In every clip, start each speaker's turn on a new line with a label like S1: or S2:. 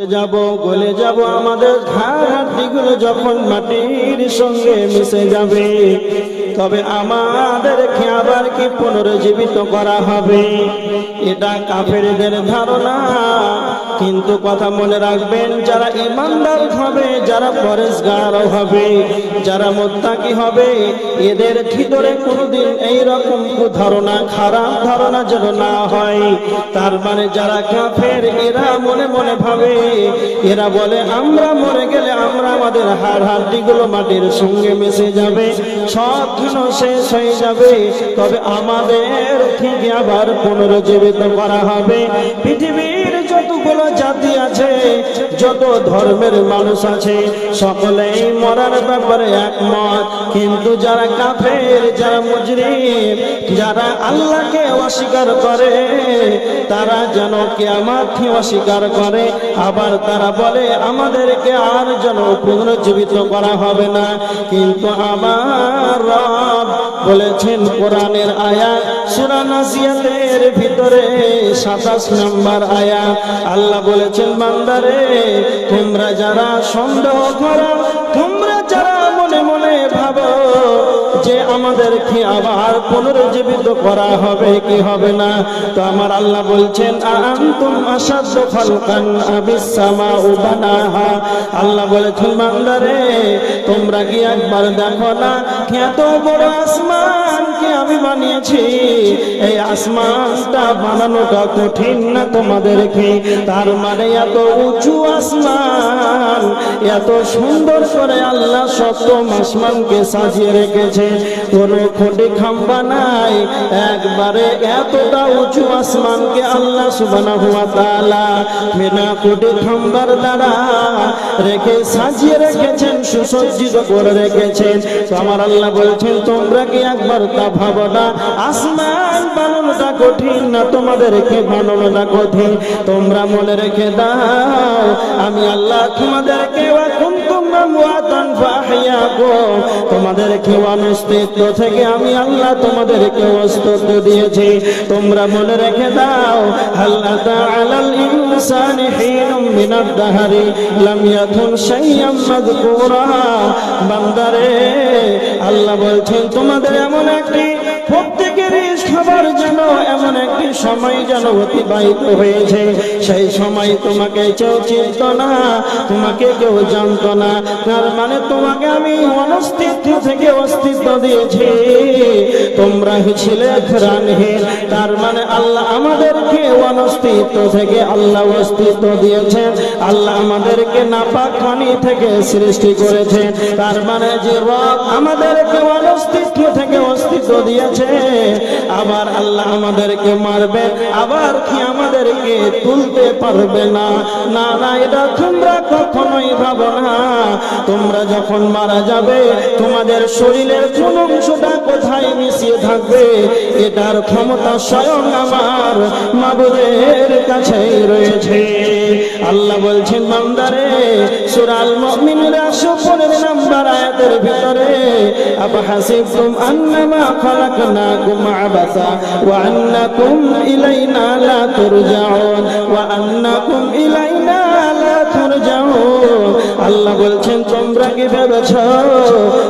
S1: যাব গলে যাব, আমাদের হাড়গুলো যখন মাটির সঙ্গে মিশে যাবে, তবে আমাদেরকে আবার কি পুনরুজ্জীবিত করা হবে। এটা কাফেরদের ধারণা। কিন্তু কথা মনে রাখবেন, যারা ঈমানদার হবে, যারা পরেজগার হবে, যারা মুত্তাকি হবে, এদের ভিতরে কোনোদিন এইরকম ধারণা, খারাপ ধারণা যেন না হয়। তার মানে যারা কাফের, এরা মনে মনে ভাবে, এরা বলে আমরা মরে গেলে আমরা আমাদের হাড়গুলো মাটির সঙ্গে মিশে যাবে, সব কিছু শেষ হয়ে যাবে, তবে আমাদের ঠিক আবার পুনরুজ্জীবিত করা হবে। পৃথিবীর যতগুলো জাতি আছে, যত ধর্মের মানুষ আছে, সকলেই মরার ব্যাপারে একমত। কিন্তু যারা কাফের, যারা মুজরিম, যারা আল্লাহকে অস্বীকার করে, তারা যেন কিয়ামতকে অস্বীকার করে। আবার তারা বলে আমাদেরকে আর যেন পুনরুজ্জীবিত করা হবে না। কিন্তু আমার রব বলেছেন কোরআনের আয়াত সূরা নাজিয়াতের ভিতরে 27 নম্বর আয়াত, আল্লাহ বলেছেন বান্দারে, তোমরা যারা সন্দেহ করো, তোমরা যারা মনে মনে ভাবো যে আমাদেরকে আবার পুনরুজ্জীবিত করা হবে কি হবে না, তো আমার আল্লাহ বলছেন আনতুম আশাদ্দু খালকান আবিস সামাউ বানাহা। আল্লাহ বলেছেন বান্দারে, তোমরা কি একবার দেখো না এত বড় আসমানকে আমি বানিয়েছি, এই আসমানটা বানানোটা কঠিন না তোমাদেরকে? তার মানে এত উঁচু আসমান, এত সুন্দর করে আল্লাহ সপ্তম আসমানকে সাজিয়ে রেখেছে, কোনো খুঁটি খাম্বা নাই, একবারে এতটা উঁচু আসমানকে আল্লাহ সুবহানাহু ওয়া তাআলা বিনা খুঁটি খাম্বার দ্বারা রেখে সাজিয়ে রেখেছেন, সুসজ্জিত করে রেখেছেন। তো আমার আল্লাহ বলছেন তোমরা কি একবার তা ভাবো না, আসমান বানানোটা কঠিন না তোমাদেরকে বানানোটা কঠিন? তোমরা মনে রেখে দাও, আমি আল্লাহ তোমাদেরকে তোমাদেরকে অস্তিত্ব থেকে আমি আল্লাহ তোমাদেরকে অস্তিত্ব দিয়েছি। তোমরা মনে রেখে দাও, হাল আতা আলাল ইনসানি হিনুম মিনাদ দাহরি লাম ইয়াকুন শাইয়াম মাযকুরা। বান্দারে, আল্লাহ বলছেন তোমাদের এমন একটি প্রত্যেকেরই সবার যেন এমন একটি সময় যেন অতিবাহিত হয়েছে, সেই সময় তোমাকে কেউ চিনত না, তোমাকে কেউ জানতো না। তার মানে তোমাকে আমি অনস্তিত্ব থেকে অস্তিত্ব দিয়েছি, তোমরা ছিলে প্রাণহীন। তার মানে আল্লাহ আমাদেরকে অনস্তিত্ব থেকে আল্লাহ অস্তিত্ব দিয়েছেন, আল্লাহ আমাদেরকে নাপাক পানি থেকে সৃষ্টি করেছেন। তার মানে যে রব আমাদেরকে অনস্তিত্ব থেকে অস্তিত্ব দিয়েছে, আবার আল্লাহ আমাদেরকে মারবে, আবার কি আমাদেরকে তুলতে পারবে না? না না, এটা তোমরা কখনোই ভাবো না। তোমরা যখন মারা যাবে, তোমাদের শরীরের কোন অংশটা কোথায় মিশিয়ে থাকবে, এটার ক্ষমতা স্বয়ং আমার মাবুদের কাছেই রয়েছে। আল্লাহ বলছেন বান্দারে, সূরা আল মুমিনুর 15 নম্বর আয়াতের ভিতরে, আফাহাসিবতুম আন্নামা খালাকনাকুম আবাসা ওয়া আন্নাকুম ইলাইনা লা তুরজাউন ওয়া আন্নাকুম ইলাইনা লা তুরজাউন। আল্লাহ বলছেন তোমরা কি ভেবেছো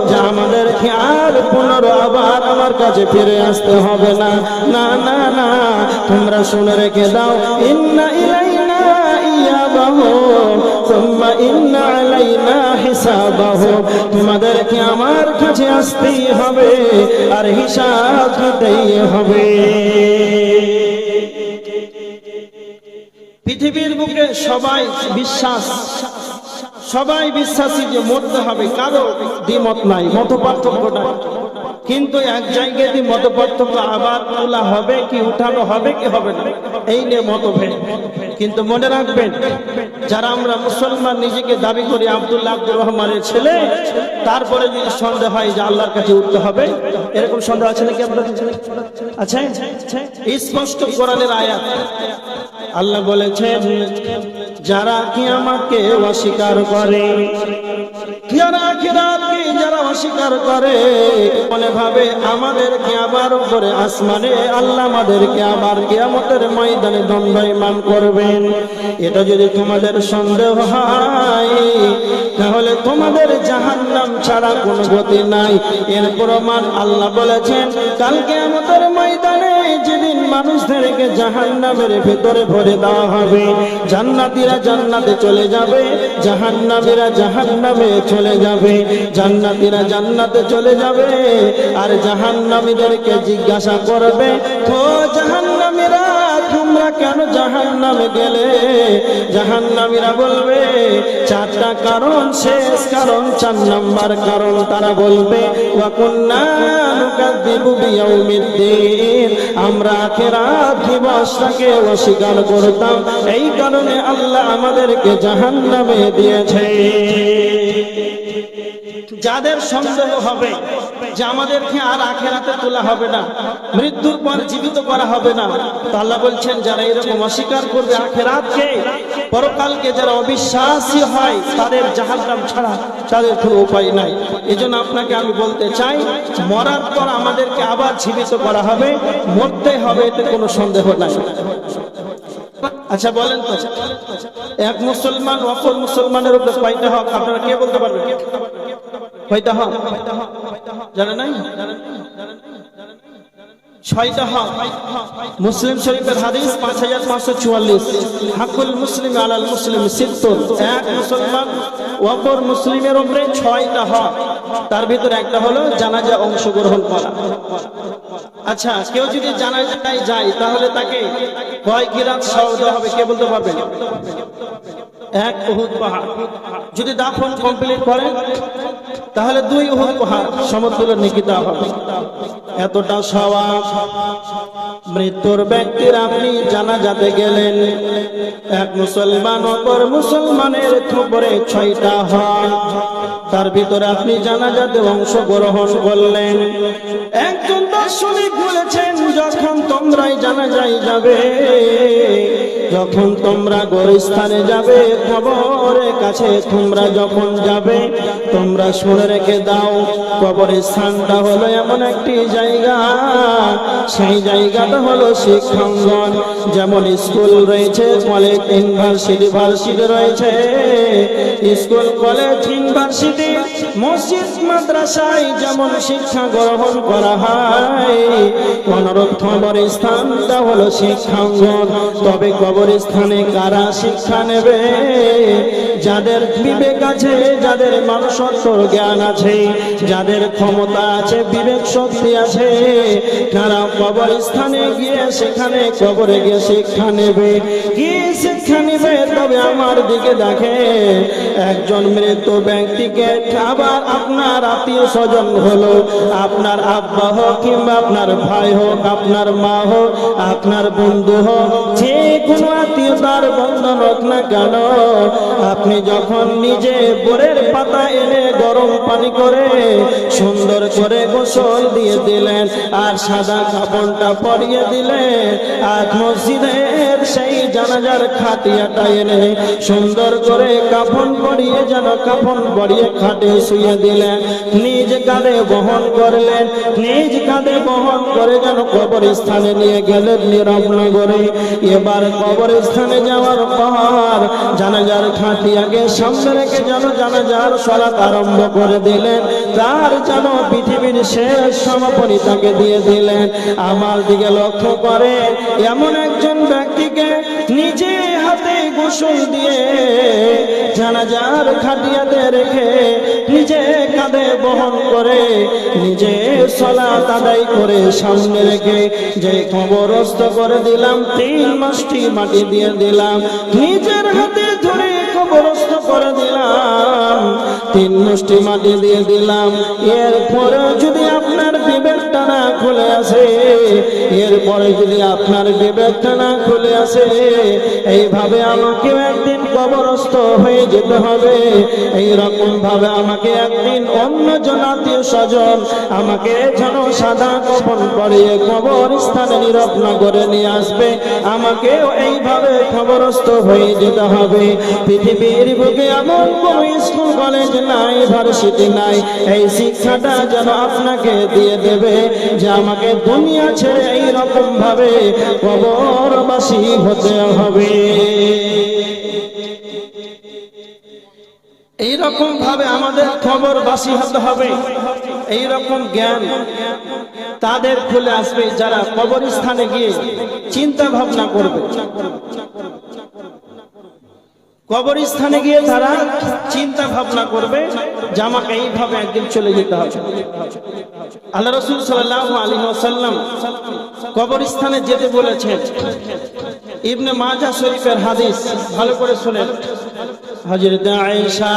S1: যে আমাদেরকে আর পুনরাবার আমার কাছে ফিরে আসতে হবে না? না না না, তোমরা শুনে রেখে দাও, ইন্না ইলাইনা ইয়াবাহুম সুম্মা ইন্না আলাইনা হিসাবাহুম। তোমাদেরকে আমার কাছে আসতেই হবে আর হিসাব দিতেই হবে। পৃথিবীর বুকে সবাই বিশ্বাসী যে মরতে হবে, কারো দ্বিমত নাই, মত পার্থক্য নাই। কিন্তু এক জায়গায় মত পার্থক্য, আবার তোলা হবে কি উঠানো হবে কি হবে না, এই নিয়ে মতভেদ। কিন্তু মনে রাখবেন, যারা আমরা মুসলমান নিজেকে দাবি করি আব্দুল্লাহ আব্দুর রহমানের ছেলে, তারপরে যদি সন্দেহ হয় যে আল্লাহর কাছে উঠতে হবে, এরকম সন্দেহ আছে নাকি আপনাদের? আছে? স্পষ্ট কোরআনের আয়াত আল্লাহ বলেছেন, যারা কি আমাকে অস্বীকার করে, যারা আখিরাতকে যারা অস্বীকার করে মনে ভাবে আমাদেরকে আবার উপরে আসমানে আল্লাহ আমাদেরকে আবার কিয়ামতের ময়দানে দণ্ডায়মান করবেন। এটা যদি তোমাদের সন্দেহ হয় তাহলে তোমাদের জাহান্নাম ছাড়া কোনো গতি নাই। এর প্রমাণ আল্লাহ বলেছেন কাল কিয়ামতের ময়দানে যেদিন মানুষদেরকে জাহান্নামের ভেতরে ভরে দেওয়া হবে, জান্নাতীরা জান্নাতে চলে যাবে, জাহান্নামীরা জাহান্নামে চলে যাবে। জান্নাতীরা জান্নাতে চলে যাবে আর জাহান্নামীদেরকে জিজ্ঞাসা করবে, তো জাহান্নামীরা তোমরা কেন জাহান্নামে গেলে? জাহান্নামীরা বলবে চারটা কারণ, শেষ কারণ 4 নাম্বার কারণ তারা বলবে ওয়া কুন্না নুকাযযিবু বিয়াউমিদ্দিন, আমরা আখিরাত দিবসটাকে অস্বীকার করতাম, এই কারণে আল্লাহ আমাদেরকে জাহান্নামে দিয়েছে। যাদের সন্দেহ হবে যে আমাদেরকে আর আখিরাতে তোলা হবে না, মৃত্যুর পর জীবিত করা হবে না, তো আল্লাহ বলছেন যারা এরকম অস্বীকার করবে আখিরাতকে, পরকালকে, যারা অবিশ্বাসী হয় তাদের জাহান্নাম ছাড়া তাদের কোনো উপায় নাই। এজন্য আপনাকে আমি বলতে চাই মরার পর আমাদেরকে আবার জীবিত করা হবে, মরতে হবে, এতে কোনো সন্দেহ নাই। আচ্ছা বলেন তো, এক মুসলমান অপর মুসলমানের উপরে কয়টা হক আপনারা কে বলতে পারবেন? কয়টা হক জানেন নাই? 6টা হক। মুসলিম শরীফের হাদিস 5544, হাকুল মুসলিম আলাল মুসলিম সিত্তুন, এক মুসলমান অপর মুসলিমের উপরে 6টা হক, তার ভিতরে একটা হলো জানাজা অংশগ্রহণ করা। আচ্ছা কেউ যদি জানাজায় যায় তাহলে তাকে কয় কিরাত সওয়াব দেওয়া হবে কে বলতে পারবেন? 1 উহুদ পাহাড়। যদি দাফন কমপ্লিট করে তাহলে 2 উহুদ পাহাড় সমতুল্য নেকি দেওয়া হবে। এতটা সওয়াব। মৃত্যুর ব্যক্তির আপনি জানাজাতে গেলেন, এক মুসলমান অপর মুসলমানের উপরে 6টা হক, তার ভিতরে আপনি জানাজাতে অংশগ্রহণ করলেন। একজন দার্শনিক বলেছেন যখন তোমরাই জানাজায় যাবে, যখন তোমরা গোরস্থানে যাবে, কবরের কাছে তোমরা যখন যাবে, তোমরা শুনে রেখে দাও কবরস্থানটা হলো এমন একটি জায়গা, সেই জায়গাটা হলো শিক্ষাঙ্গন। যেমন স্কুল রয়েছে, কলেজ, ইউনিভার্সিটি রয়েছে, স্কুল, কলেজ, ইউনিভার্সিটি, মসজিদ, মাদ্রাসায় যেমন শিক্ষা গ্রহণ করা হয়, অনুরূপ কবরস্থানটা হলো শিক্ষাঙ্গন। তবে কবরস্থানে কারা শিক্ষা নেবে? যাদের বিবেক আছে, যাদের মানুষত্ব জ্ঞান আছে, যাদের ক্ষমতা আছে, বিবেক শক্তি আছে, তারা কবরস্থানে গিয়ে সেখানে কবরে গিয়ে শিক্ষা নেবে। কি শিক্ষা নেবে? তবে আমার দিকে দেখে, একজন মৃত ব্যক্তিকে আবার আপনার আত্মীয় স্বজন হলো, আপনার আব্বা হোক কিংবা আপনার ভাই হোক, আপনার মা হোক, আপনার বন্ধু হোক, যে কোনো আত্মীয়তার বন্ধন হোক না কেন, আপনি যখন নিজে বোরের পাতা এনে গরম পানি করে সুন্দর করে গোসল দিয়ে দিলেন আর সাদা কাপড়টা পরিয়ে দিলেন, আর মসজিদের সেই জানাজার খাটিয়াটা এনে সুন্দর করে কাফন পরিয়ে, যেন কাফন পরিয়ে খাটে শুয়ে দিলেন, নিজ কাঁধে বহন করলেন, নিজ কাঁধে বহন করে যেন কবরস্থানে নিয়ে গেলেন নীরব নগরে। এবার কবরস্থানে যাওয়ার পর জানাজার খাটিয়াকে সামনে রেখে যেন জানাজার সালাত আরম্ভ করে দিলেন, তার যেন পৃথিবীর শেষ সমাপনী তাকে দিয়ে দিলেন। আমার দিকে লক্ষ্য করে এমন একজন ব্যক্তিকে নিজে হাতে গোসল দিয়ে জানাজার খাটিয়াতে রেখে নিজে কাঁধে বহন করে নিজে সালাত আদায় করে সামনে রেখে যে কবরস্থ করে দিলাম, 3 মাসটি মাটি দিয়ে দিলাম, নিজের হাতে ধরে কবরস্থ করে দিলাম, 3 মুষ্টি মাটি দিয়ে দিলাম। এরপরে যদি আপনার বিবেকটা না খুলে আসে, এরপরে যদি আপনার বিবেকটা না খুলে আসে, এইভাবে আমাকে একদিন কবরস্থ হয়ে যেতে হবে। এইরকম ভাবে আমাকে একদিন অন্যজন আত্মীয় স্বজন আমাকে যেন সাদা কাফন পরিয়ে কবরস্থানে নীরব নগরে নিয়ে আসবে, আমাকেও এইভাবে কবরস্থ হয়ে যেতে হবে। পৃথিবীর বুকে এমন কোন স্কুল, কলেজ নাই, ভার্সিটি নাই, এই শিক্ষাটা যেন আপনাকে দিয়ে দেবে যে আমাকে দুনিয়া ছেড়ে এইরকম ভাবে কবরবাসী হতে হবে। এইরকম ভাবে আমাদের কবরবাসী হতে হবে। এইরকম জ্ঞান তাদের খুলে আসবে যারা কবরস্থানে গিয়ে চিন্তা ভাবনা করবে। কবরস্থানে গিয়ে তারা চিন্তা ভাবনা করবে যে আমাকে এইভাবে একদিন চলে যেতে হবে। আল্লাহ রাসূল সাল্লাল্লাহু আলাইহি ওয়াসাল্লাম কবরস্থানে যেতে বলেছেন। ইবনে মাজাহ শরীফের হাদিস, ভালো করে শুনেন। হযরত আয়েশা,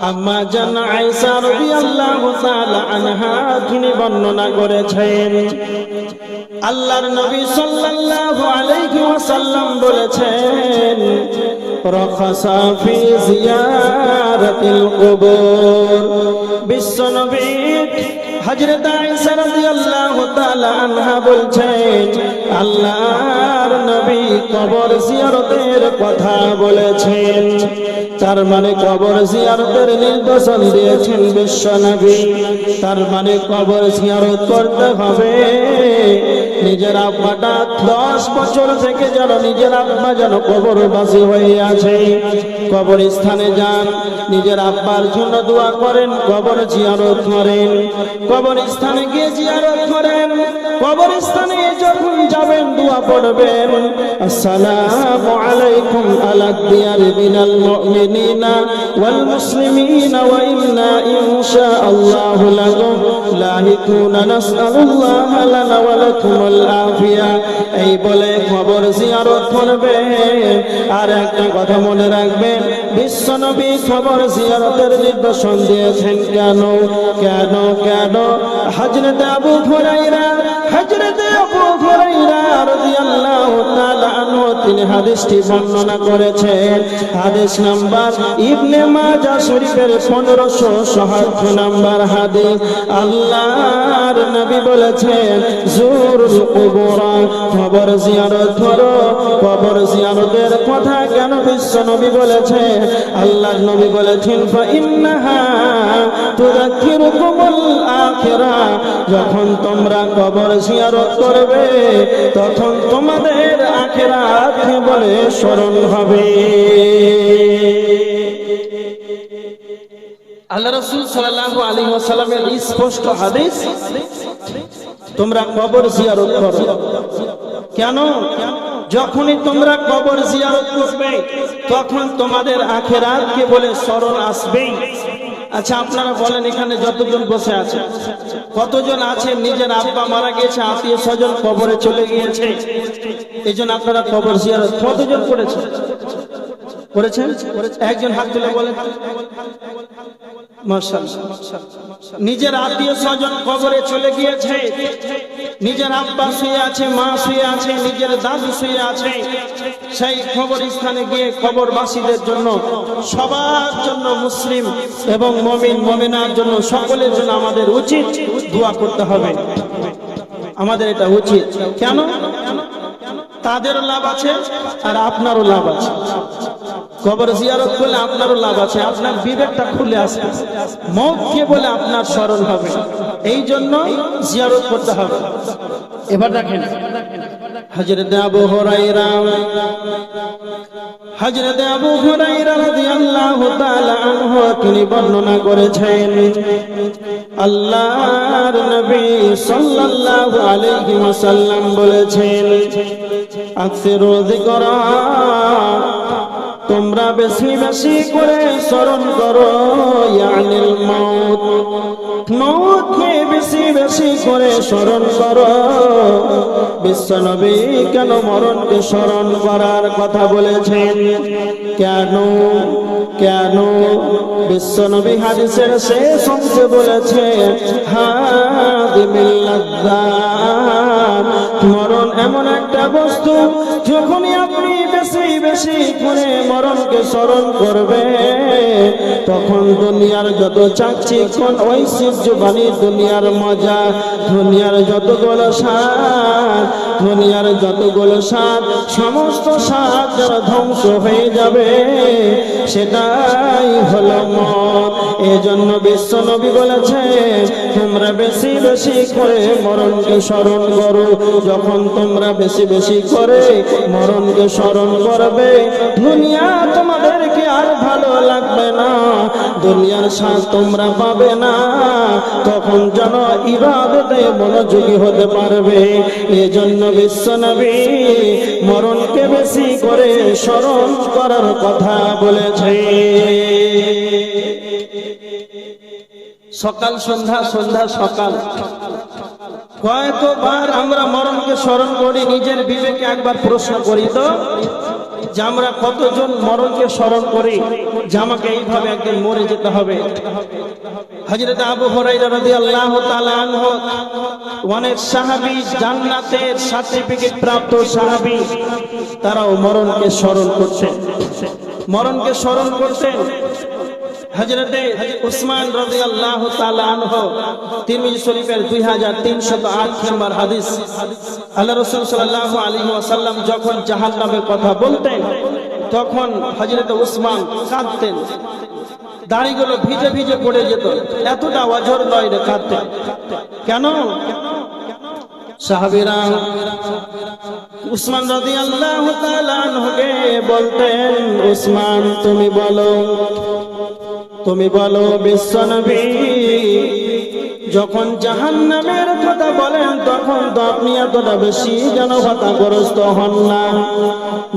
S1: আম্মা জান আয়েশা রাদিয়াল্লাহু তাআলা আনহা তিনি বর্ণনা করেছেন, আল্লাহর নবী সাল্লাল্লাহু আলাইহি ওয়াসাল্লাম বলেছেন, রাখাসা ফি জিয়ারাতিল কুবুর। বিশ্বনবী হযরত আয়েশা রাদিয়াল্লাহু তাআলা আনহা বলছেন, আল্লাহর নবী কবর জিয়ারতের কথা বলেছেন। তার মানে কবর জিয়ারতের নির্দেশন দিয়েছেন বিশ্বনবী। তার মানে কবর জিয়ারত করতে হবে। নিজের আব্বাটা 10 বছর থেকে যেন নিজের আব্বা যেন কবরবাসী হয়ে আছে, কবরস্থানে যান, নিজের আব্বার জন্য দোয়া করেন, কবর জিয়ারত করেন, কবরস্থানে গিয়ে জিয়ারত করেন। কবরস্থানে যখন যাবেন দোয়া পড়বেন, আসসালামু আলাইকুম আলা দিয়ার মিনাল মুমিনিনা ওয়াল মুসলিমিনা ওয়া ইন্না ইনশাআল্লাহু লাকুম লাহিকুনা নাসআলুল্লাহ লানা ওয়া লাকুমুল আফিয়া। এই বলে কবর জিয়ারত করবেন। আর একটা কথা মনে রাখবেন, বিশ্বনবী কবর জিয়ারতের নির্দেশন দিয়েছেন কেন কেন কেন? হযরত আবু হুরায়রা রাদিয়াল্লাহু তাআলা আনহু তিনি হাদিসটি বর্ণনা করেছেন। হাদিস নাম্বার ইবনে মাজাহ শরীফের 1507 নাম্বার হাদিস। আল্লাহর নবী বলেছেন, জুরুল কুবুর, কবর জিয়ারত করো। কবর জিয়ারতের কথা কেন বিশ্ব নবী বলেছেন? আল্লাহর নবী বলেছেন, ফা ইন্নাহা তুযাক্কিরুকুমুল আখিরা। যখন তোমরা কবর জিয়ারত করবে তখন তোমাদের আখিরাতকে বলে স্মরণ হবে। আল্লাহ রাসূল সাল্লাল্লাহু আলাইহি ওয়াসাল্লামের স্পষ্ট হাদিস, তোমরা কবর জিয়ারত করো। কেন? যখনই তোমরা কবর জিয়ারত করবে তখন তোমাদের আখিরাতকে বলে স্মরণ আসবেই। আচ্ছা, আপনারা বলেন, এখানে যতজন বসে আছে, কতজন আছে নিজের আব্বা মারা গেছে, আত্মীয় স্বজন কবরে চলে গিয়েছে, এই জন্য আপনারা কবর জিয়ারত কতজন করেছেন? একজন হাত তুলে বলেন। মাশাআল্লাহ। নিজের আত্মীয় স্বজন কবরে চলে গিয়েছে, নিজের আব্বা শুয়ে আছে, মা শুয়ে আছে, নিজের দাদু শুয়ে আছে, সেই কবরস্থানে গিয়ে কবরবাসীদের জন্য, সবার জন্য, মুসলিম এবং মুমিন মুমিনার জন্য, সকলের জন্য আমাদের উচিত দোয়া করতে হবে। আমাদের এটা উচিত। কেন? তাদেরও লাভ আছে আর আপনারও লাভ আছে। কবর জিয়ারত করলে আপনারও লাভ আছে, আপনার বিবেকটা খুলে আসবে, মওতকে বলে আপনার স্মরণ হবে, এই জন্য জিয়ারত করতে হবে। এবার দেখেন, হযরত আবু হুরায়রা রাদিয়াল্লাহু তাআলা আনহু তিনি বর্ণনা করেছেন, আল্লাহর নবী সাল্লাল্লাহু আলাইহি ওয়াসাল্লাম বলেছেন, আকসিরু যিকরা, তোমরা বেশি বেশি করে স্মরণ করো, ইয়ানিল মউত, মউতকে বেশি বেশি করে স্মরণ করো। বিশ্বনবী কেন মরণকে স্মরণ করার কথা বলেছেন? কেন কেন? বিশ্বনবী হাদিসের শেষ অংশে বলেছেন, হাদিমিল লাযযাত, মরণ এমন একটা বস্তু, যখনই আপনি বেশি বেশি করে মরণকে স্মরণ করবে তখন দুনিয়ার যত চাকচিক্য ঐশ্বর্যবাণী, দুনিয়ার মজা, দুনিয়ার যতগুলো স্বাদ দুনিয়ার যতগুলো স্বাদ সমস্ত স্বাদ যারা ধ্বংস হয়ে যাবে সেটাই হলো মত। এজন্য বিশ্ব নবী বলেছেন তোমরা বেশি বেশি করে মরণকে স্মরণ করো। যখন তোমরা বেশি বেশি করে মরণকে স্মরণ করবে দুনিয়া তোমাদেরকে আর ভালো লাগবে না, দুনিয়ার স্বাদ তোমরা পাবে না, তখন যেন ইবাদতে মনোযোগী হতে পারবে। এজন্য বিশ্ব নবী মরণকে বেশি করে স্মরণ করার কথা বলেছে। সকাল সন্ধ্যা সন্ধ্যা সকাল কয়বার আমরা মরণকে স্মরণ করি? নিজের বিবেকে একবার প্রশ্ন করি তো যে আমরা কতজন মরণকে স্মরণ করি যে আমাকে এইভাবে একদিন মরে যেতে হবে। হযরত আবু হুরায়রা রাদিয়াল্লাহু তাআলা আনহু অনেক সাহাবী, জান্নাতের সার্টিফিকেট প্রাপ্ত সাহাবী, তারাও মরণকে স্মরণ করতেন, মরণকে স্মরণ করতেন। হযরতে উসমান রাদিয়াল্লাহু তাআলা আনহু তিরমিজি শরীফের 2308 নম্বর হাদিস, আল্লাহ রাসূল সাল্লাল্লাহু আলাইহি ওয়াসাল্লাম যখন জাহান্নামের কথা বলতেন তখন হযরতে উসমান কাঁদতেন, দাড়িগুলো ভিজে ভিজে পড়ে যেত, এতটা অঝর নয় রে কাঁদতেন। কেন? সাহাবীরা উসমান রাদিয়াল্লাহু তাআলা আনহুকে বলতেন উসমান তুমি বলো, তুমি বলো বিশ্বনবী যখন জাহান্নামের কথা বলেন তখন তো আপনি এতটা বেশি যেন হতাগ্রস্ত হন না,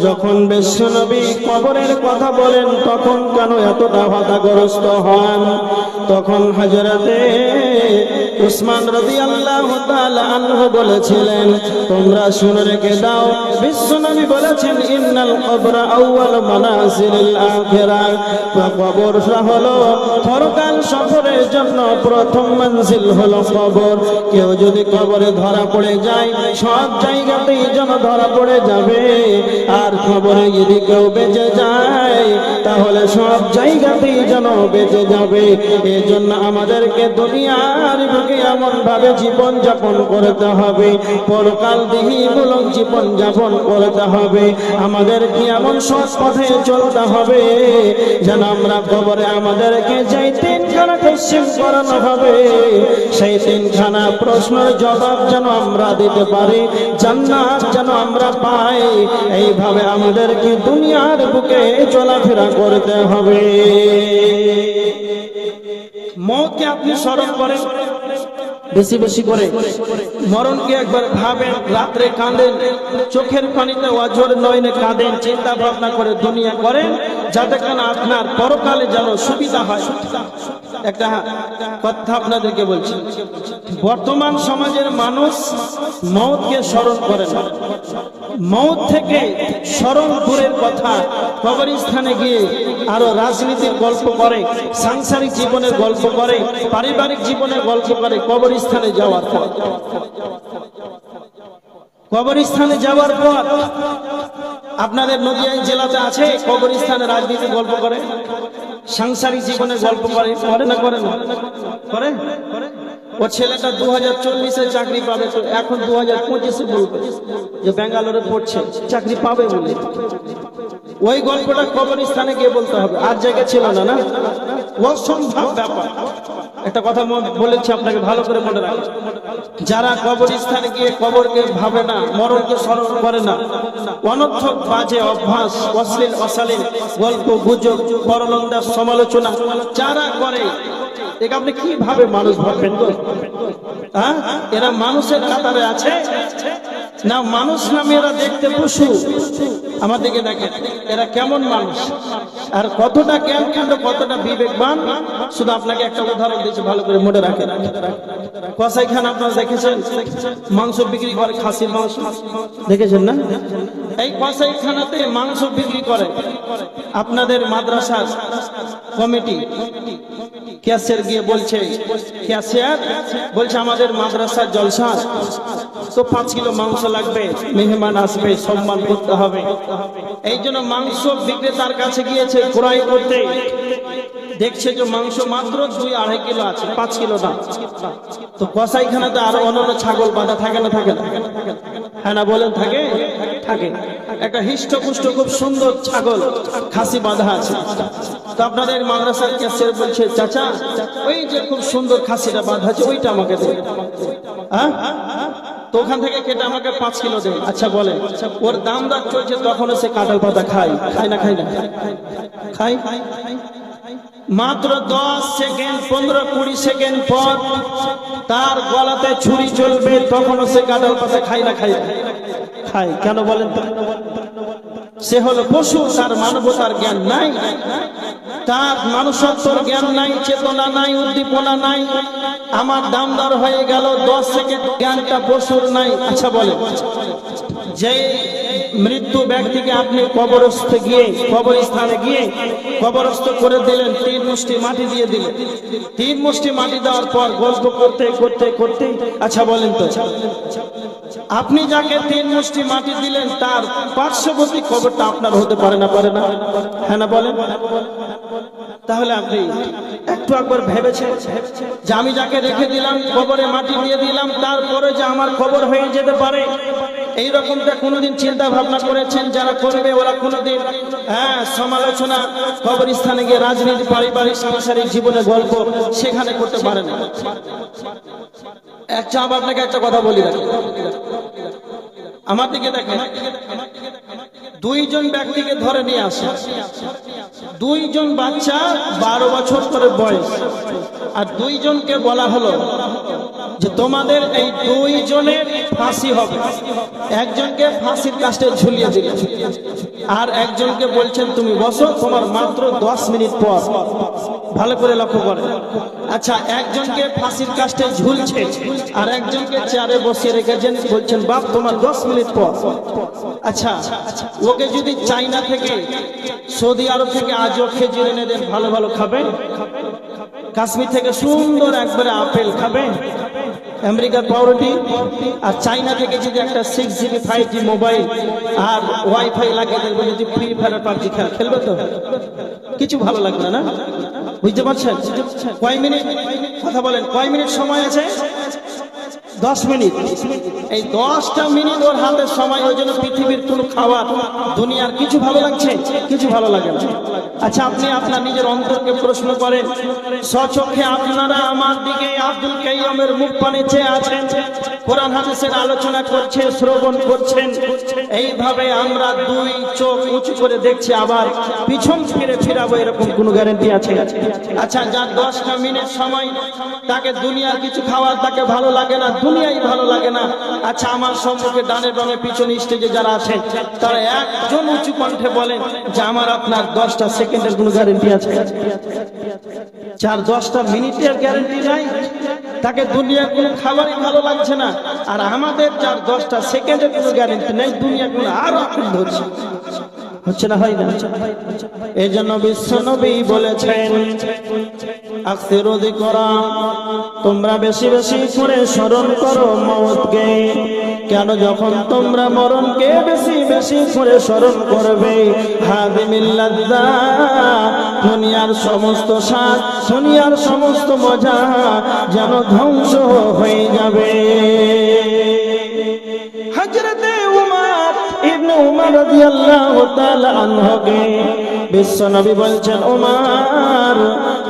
S1: যখন বিশ্বনবী কবরের কথা বলেন তখন কেন এতটা হতাগ্রস্ত হন? তখন হযরতে উসমান রাদিয়াল্লাহু তাআলা আনহু বলেছিলেন তোমরা শুনে রেখে দাও, বিশ্বনবী বলেছেন ইন্নাল কবরা আউয়াল মানাজিলিল আখিরাহ, কবরটা হলো পরকাল সফরের জন্য প্রথম মঞ্জিল হলো কবর। কেউ যদি কবরে ধরা পড়ে যায় সব জায়গাতেই যেন ধরা পড়ে যাবে, আর কবরে যদি কেউ বেঁচে যায় তাহলে সব জায়গাতেই যেন বেঁচে যাবে। এই জন্য আমাদেরকে দুনিয়ার বুকে এমন ভাবে জীবন যাপন করতে হবে, পরকাল দিহিমূলক জীবন যাপন করতে হবে, আমাদেরকে এমন সৎ পথে চলতে হবে যেন আমরা কবরে আমাদেরকে যেই তিনখানা কোশ্চেন করানো হবে সেই তিনখানা প্রশ্নের জবাব যেন আমরা দিতে পারি, জান্নাত যেন আমরা পাই। এইভাবে আমাদেরকে দুনিয়ার বুকে চলাফেরা করতে হবে। মওতকে আপনি স্মরণ করেন বেশি বেশি করে, মরণকে একবার ভাবেন, রাত্রে কাঁদেন, চোখের পানিতে অঝর নয়নে কাঁদেন, চিন্তা ভাবনা করে দুনিয়া করেন যাতে কেন আপনার পরকালে যেন সুবিধা হয়। একটা কথা আপনাদেরকে বলছি, বর্তমান সমাজের মানুষ মওতকে স্মরণ করে না, মওত থেকে স্মরণ দূরের কথা, কবরস্থানে গিয়ে আরো রাজনীতির গল্প করে, সাংসারিক জীবনের গল্প করে, পারিবারিক জীবনের গল্প করে। কবরস্থানে যাওয়ার পর, কবরস্থানে যাওয়ার পর আপনাদের নদিয়া জেলাতে আছে কবরস্থানে রাজনীতির গল্প করে, সাংসারিক জীবনের গল্প করে, করে না করে না করে? ও ছেলেটা 2040-এ চাকরি পাবে, তো এখন 2025-এ বলবে যে ব্যাঙ্গালোরে পড়ছে, চাকরি পাবে বলে। ওই গল্পটা কবরস্থানে গিয়ে বলতে হবে, আর জায়গা ছিল না, না অসম্ভব ব্যাপার। একটা কথা বলেছি আপনাকে ভালো করে মনে রাখবেন, যারা কবরস্থানে গিয়ে কবরকে ভাবে না, মরণকে স্মরণ করে না, অনর্থক বাজে অভ্যাস, অশ্লীল অশালীন গল্প গুজব, পরনিন্দা সমালোচনা যারা করে, একে আপনি কিভাবে মানুষ ভাববেন গো? হ্যাঁ, এরা মানুষের কাতারে আছে না? মানুষ নামে এরা দেখতে পশু। আমাদেরকে দেখেন এরা কেমন মানুষ আর কতটা জ্ঞান কেন্দ্র, কতটা বিবেকবান। শুধু আপনাকে একটা উদাহরণ দিয়েছি, ভালো করে মনে রাখেন। কসাইখানা আপনারা দেখেছেন, মাংস বিক্রি করে, খাসির মাংস দেখেছেন না? এই কসাইখানাতে মাংস বিক্রি করে আপনাদের মাদ্রাসার কমিটি। ক্যাশিয়ার গিয়ে বলছে, ক্যাশিয়ার বলছে আমাদের মাদ্রাসার জলসা তো 5 কিলো মাংস লাগবে, মেহমান আসবে, সম্মান করতে হবে। এই জন্য মাংস বিক্রেতার কাছে গিয়েছে ক্রয় করতে, দেখছে যে মাংস মাত্র 2-2.5 কিলো আছে, 5 কিলো না। তো কসাইখানাতে আরো অন্যান্য ছাগল বাঁধা থাকে না, থাকে না? হ্যাঁ না বলেন, থাকে থাকে। একটা হিষ্টপুষ্ট খুব সুন্দর ছাগল খাসি বাঁধা আছে। তো আপনাদের মাদ্রাসার ক্যাশিয়ার বলছে, চাচা ওই যে খুব সুন্দর খাসিটা বাঁধা আছে ওইটা আমাকে দেন। হ্যাঁ, তো ওখান থেকে কেটে আমাকে 5 কিলো দেন। আচ্ছা বলেন, ওর দাম দর চলছে, তখনও সে কাঁঠাল পাতা খায় না খায় না খায়। মাত্র 10 সেকেন্ড 15-20 সেকেন্ড পর তার গলাতে ছুরি চলবে, তখনও সে কাঁঠাল পাতা খায় না খায় খায়। কেন বলেন তো? সে হলো পশু, তার মানবতার জ্ঞান নাই, তার মানুষত্বর জ্ঞান নাই, চেতনা নাই, উদ্দীপনা নাই। আমার দাম দর হয়ে গেল 10 সেকেন্ড, জ্ঞানটা পশুর নাই। আচ্ছা বলেন, যে মৃত্যু ব্যক্তিকে আপনি কবরস্থানে গিয়ে কবরস্থ করে দিলেন, 3 মুষ্টি মাটি দিয়ে দিলেন। 3 মুষ্টি মাটি দেওয়ার পর গল্প করতে করতে করতে, আচ্ছা বলেন তো, আপনি যাকে 3 মুষ্টি মাটি দিলেন তার পার্শ্ববর্তী কবরটা আপনার হতে পারে না? হ্যাঁ না বলেন? তাহলে আপনি একবার ভেবেছেন যে আমি যাকে রেখে দিলাম, কবরে মাটি দিয়ে দিলাম, তারপরে যে আমার কবর হয়ে যেতে পারে? এইরকমটা কোনোদিন চিন্তা ভাবনা করেছেন? যারা করবে ওরা কোনোদিন সমালোচনা কবরস্থানে গিয়ে রাজনীতি, পারিবারিক, সাংসারিক জীবনের গল্প সেখানে করতে পারে না। আপনাকে একটা কথা বলি, আমার দিকে দেখেন, 2 জন ব্যক্তিকে ধরে নিয়ে আসে, 2 জন বাচ্চা 12 বছর করে বয়স, আর 2 জনকে বলা হলো যে তোমাদের এই 2 জনের ফাঁসি হবে। একজনকে ফাঁসির কাস্টে ঝুলিয়ে দিলেন, আর একজনকে বলছেন তুমি বসো, তোমার মাত্র 10 মিনিট পর। ভালো করে লক্ষ্য করেন। আচ্ছা, একজনকে ফাঁসির কাস্টে ঝুলছে আর একজনকে চেয়ারে বসিয়ে রেখেছেন, বলছেন বাপ তোমার 10 মিনিট পর। আচ্ছা, ওকে যদি চাইনা থেকে, সৌদি আরব থেকে আজও খেজুর এনে দেন, ভালো ভালো খাবে? কাশ্মীর থেকে সুন্দর একবারে আপেল খাবে? আমেরিকার পাউরুটি? আর চাইনা থেকে যদি একটা 6GB 5G মোবাইল আর ওয়াইফাই লাগিয়ে দেন, যদি ফ্রি ফায়ার পাবজি খেলবে তো কিছু ভালো লাগবে না? বুঝতে পারছেন? কয় মিনিট কথা বলেন, কয় মিনিট সময় আছে? 10 মিনিট। এই 10টা মিনিট ওর হাতে সময়, ওই জন্য পৃথিবীর কোনো খাবার, দুনিয়ার কিছু ভালো লাগছে? কিছু ভালো লাগে না। আচ্ছা, আপনি আপনার নিজের অন্তরকে প্রশ্ন করেন, স্বচক্ষে আপনারা আমার দিকে আব্দুল কাইয়ুমের মুখ পানে চেয়ে আছেন, কোরআন হাদিসের আলোচনা করছে, শ্রবণ করছেন, এইভাবে আমরা 2 চোখ উঁচু করে দেখছি, আবার পিছন ফিরে ফিরাবো, এরকম কোনো গ্যারান্টি আছে? আচ্ছা, যার 10টা মিনিট সময়, তাকে দুনিয়ার কিছু খাওয়ার তাকে ভালো লাগে না, দুনিয়াই ভালো লাগে না। আচ্ছা, আমার সম্মুখে ডানে বামে পিছনে স্টেজে যারা আছে, তারা একজন উঁচু কণ্ঠে বলেন যে আমার আপনার 10টা সেকেন্ডের কোনো গ্যারান্টি আছে? যার 10টা মিনিটের গ্যারান্টি নাই, তাকে দুনিয়ার কোনো খাবারই ভালো লাগছে না। আর আমাদের যার 10টা সেকেন্ডের কোনো গ্যারান্টি নেই, দুনিয়ার কোনো আরো আঁকড়ে ধরছে। হচ্ছে না, হয় না? এই জন্য বিশ্ব নবী বলেছেন, আকসিরু যিকরা, তোমরা বেশি বেশি করে স্মরণ করো মওতকে। কেন? যখন তোমরা মরণকে বেশি বেশি করে স্মরণ করবে, হাদিমিল লাযযা, দুনিয়ার সমস্ত স্বাদ, দুনিয়ার সমস্ত মজা যেন ধ্বংস হয়ে যাবে। হযরতে ইবনে উমর রাদিয়াল্লাহু তাআলা আনহুকে বিশ্ব নবী বলছেন, উমর,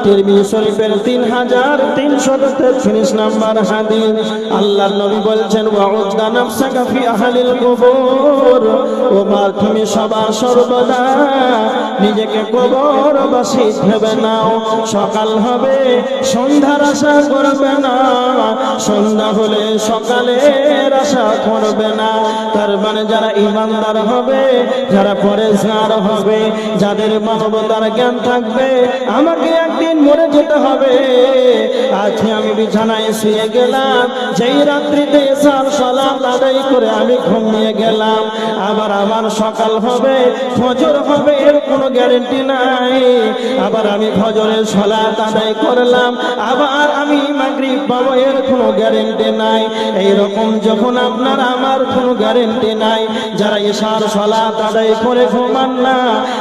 S1: তিরমিজি শরীফের 3333 নম্বর হাদিস, আল্লাহর নবী বলছেন, ওয়াউদ্দা নাফসাকা ফি আহলিল কুবুর, উমর তুমি সদা সর্বদা নিজেকে কবরবাসী ভেবে নাও। সকাল হবে সন্ধ্যার আশা করবে না, সন্ধ্যা হলে সকালের আশা করবে না। তার মানে যারা ইমানদার হবে, যারা পরেজগার হবে, যাদের মানবতার জ্ঞান থাকবে, আমাকে একদিন মরে যেতে হবে। আজকে আমি বিছানায় শুয়ে গেলাম, যেই রাত্রিতে এশার সালাত আদায় করে আমি ঘুমিয়ে গেলাম, আবার আমার সকাল হবে, ফজর হবে, এর কোনো গ্যারান্টি নাই। নাই, আবার আমি ফজরের সালাত আদায় করলাম, আবার আমি মাগরিব পাবো, এর কোনো গ্যারেন্টি নাই। এইরকম যখন আপনার আমার কোনো গ্যারেন্টি নাই, যারা ইশার সালাত আদায় করে ঘুমান না,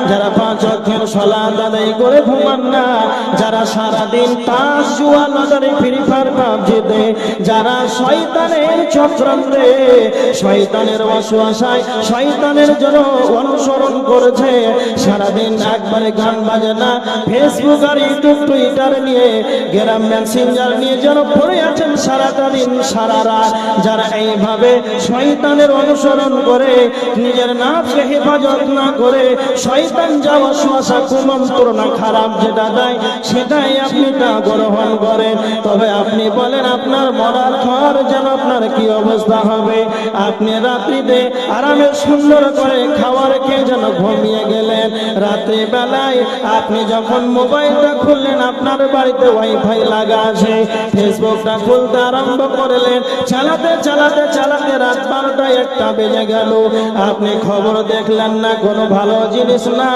S1: যারা 5 ওয়াক্তের সালাত আদায় করে ঘুমান না, যারা সারাদিন তাস জুয়া লটারি ফ্রি ফায়ার পাবজিতে, যারা শয়তানের চক্রান্তে শয়তানের ওয়াসওয়াসায় শয়তানের জন্য অনুসরণ করেছে, সারাদিন একবারে গান বাজনা ফেসবুক আর ইউটিউব টুইটার নিয়ে গ্রাম মেসেঞ্জার নিয়ে যেন পড়ে আছেন সারাটা দিন সারা রাত, যারা এইভাবে শয়তানের অনুসরণ করে নিজের নাফসকে হেফাজত না করে শয়তান যা ওয়াসওয়াসা কুমন্ত্রণা খারাপ যেটা দেয় সেটাই আপনি তা গ্রহণ করেন, তবে আপনি বলেন আপনার মরার পর যেন আপনার কি অবস্থা হবে। আপনি রাত্রিতে আরামে সুন্দর করে খাবার খেয়ে যেন ঘুমিয়ে গেলেন, রাত্রি বেলায় আপনি যখন মোবাইলটা খুললেন আপনার বাড়িতে ওয়াইফাই লাগা আছে, ফেসবুকটা খুলতে আরম্ভ করলেন, চালাতে চালাতে চালাতে রাত 12টা 1টা বেজে গেল, আপনি খবর দেখলেন না, কোনো ভালো জিনিস না,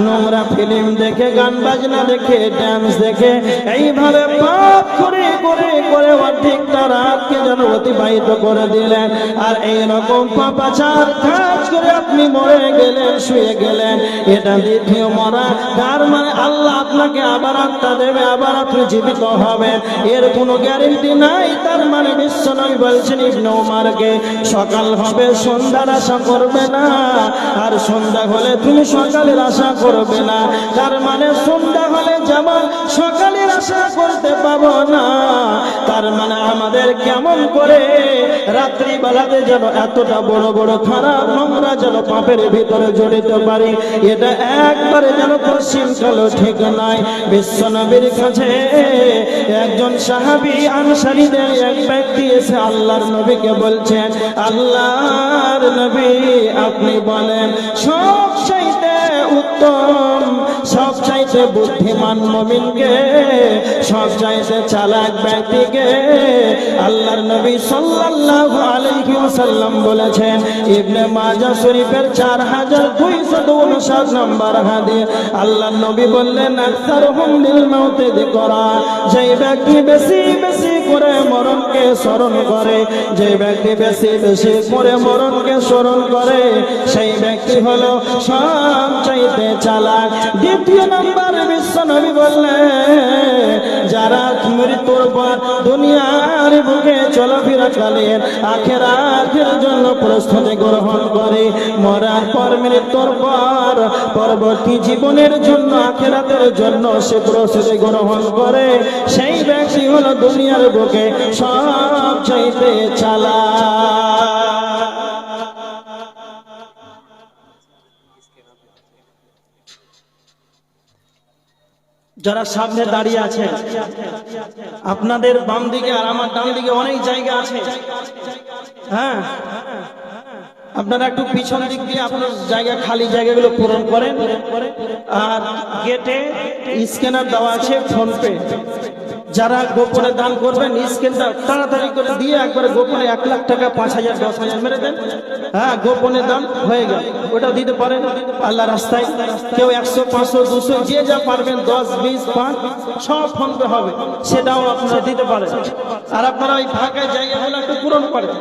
S1: নোংরা ফিল্ম দেখে গান বাজনা দেখে ডান্স দেখে এইভাবে পাপ করে করে করে অর্ধেকটা রাতকে যেন অতিবাহিত করে দিলেন, আর এইরকম পাপাচার কাজ করে আপনি মরে গেলেন, শুয়ে গেলেন, এটা দ্বিতীয় মরা। তার মানে আল্লাহ আপনাকে আবার আত্মা দেবে, আবার আপনি জীবিত হবেন, এর কোনো গ্যারেন্টি নাই। তার মানে বিশ্বনবী বলছেন ইবনে উমরকে, সকাল হবে সন্ধ্যার আশা করবে না, আর সন্ধ্যা হলে তুমি সকালের আশা করবে না। তার মানে সন্ধ্যা হলে যেমন সকালের আশা করতে পাবো না, তার মানে আমাদের কেমন করে রাত্রি বেলাতে যেন এতটা বড় বড় খারাপ নোংরা যেন পাপের ভিতরে জড়িত পারি, এটা একবারে যেন পশ্চিম কালো ঠিক নয়। বিশ্বনবীর কাছে একজন সাহাবী আনসারীদের এক ব্যক্তি এসে আল্লাহর নবীকে বলছেন, আল্লাহর নবী আপনি বলেন সবচাইতে উত্তম, সবচাইতে বুদ্ধিমান মুমিনকে, সবচাইতে চালাক ব্যক্তিকে? আল্লাহর নবী সাল্লাল্লাহু আলাইহি ওয়াসাল্লাম বলেছেন, ইবনে মাজাহ শরীফের 4259 নম্বর হাদিস, আল্লাহর নবী বললেন আকসারুহুম লিল মাউতি যিকরা, যে ব্যক্তি বেশি বেশি করে মরণকে স্মরণ করে, যে ব্যক্তি বেশি বেশি করে মরণকে স্মরণ করে, সেই ব্যক্তি হলো সবচাইতে চালাক। দ্বিতীয় নম্বর বিশ্বনবী বললেন, যারা মৃত্যুর পর দুনিয়ার বুকে চলাফেরাকালীন আখিরাতের জন্য প্রস্তুতি গ্রহণ করে, মরার পর মৃত্যুর পর পরবর্তী জীবনের জন্য আখিরাতের জন্য সে প্রস্তুতি গ্রহণ করে, সেই ব্যক্তি হলো দুনিয়ার বুকে সবচাইতে চালাক। যারা সামনে দাঁড়িয়ে আছেন, আপনাদের বাম দিকে আর আমার ডান দিকে অনেক জায়গা আছে, হ্যাঁ, আপনারা একটু পিছন দিক দিয়ে আপনার জায়গা খালি জায়গাগুলো পূরণ করেন, আর গেটে স্ক্যানার দেওয়া আছে ফোনপে, যারা গোপনে দান করবেন স্ক্যানটা তাড়াতাড়ি করে দিয়ে একবারে গোপনে 1 লাখ টাকা 5,000 10,000 মেরে দেন, হ্যাঁ, গোপনে দান হয়ে গেল, ওটা দিতে পারেন আল্লাহ রাস্তায়। কেউ 100 500 200 যে যা পারবেন 10 20 5 সব ফোনপে হবে, সেটাও আপনারা দিতে পারেন। আর আপনারা ওই ফাঁকা জায়গাগুলো একটু পূরণ করেন,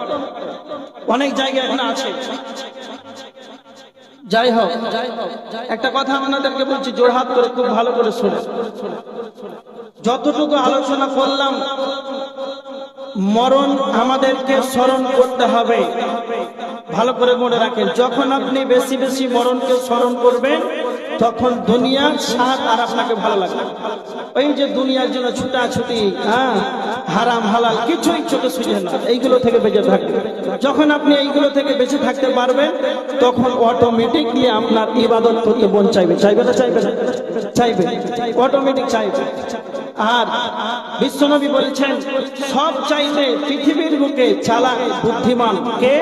S1: অনেক জায়গা এখানে আছে। যাই হোক, একটা কথা আপনাদেরকে বলছি, জোড়হাত করে খুব ভালো করে শুনুন। যতটুকু আলোচনা করলাম, মরণ আমাদেরকে স্মরণ করতে হবে, ভালো করে মনে রাখেন। যখন আপনি বেশি বেশি মরণকে স্মরণ করবেন, তখন দুনিয়ার স্বাদ আর আপনাকে ভালো লাগবে। ওই যে দুনিয়ার জন্য ছুটাছুটি, হ্যাঁ, হারাম হালাল কিছুই চোখে সুঝে না, এইগুলো থেকে বেঁচে থাকবে। যখন আপনি এইগুলো থেকে বেঁচে থাকতে পারবেন, তখন অটোমেটিকলি আপনার ইবাদত করতে মন চাইবে। চাইবে না? চাইবে না? চাইবে, অটোমেটিক চাইবে। আর বিশ্বনবী বলেছেন সব চাইতে পৃথিবীর বুকে চালাক বুদ্ধিমান কে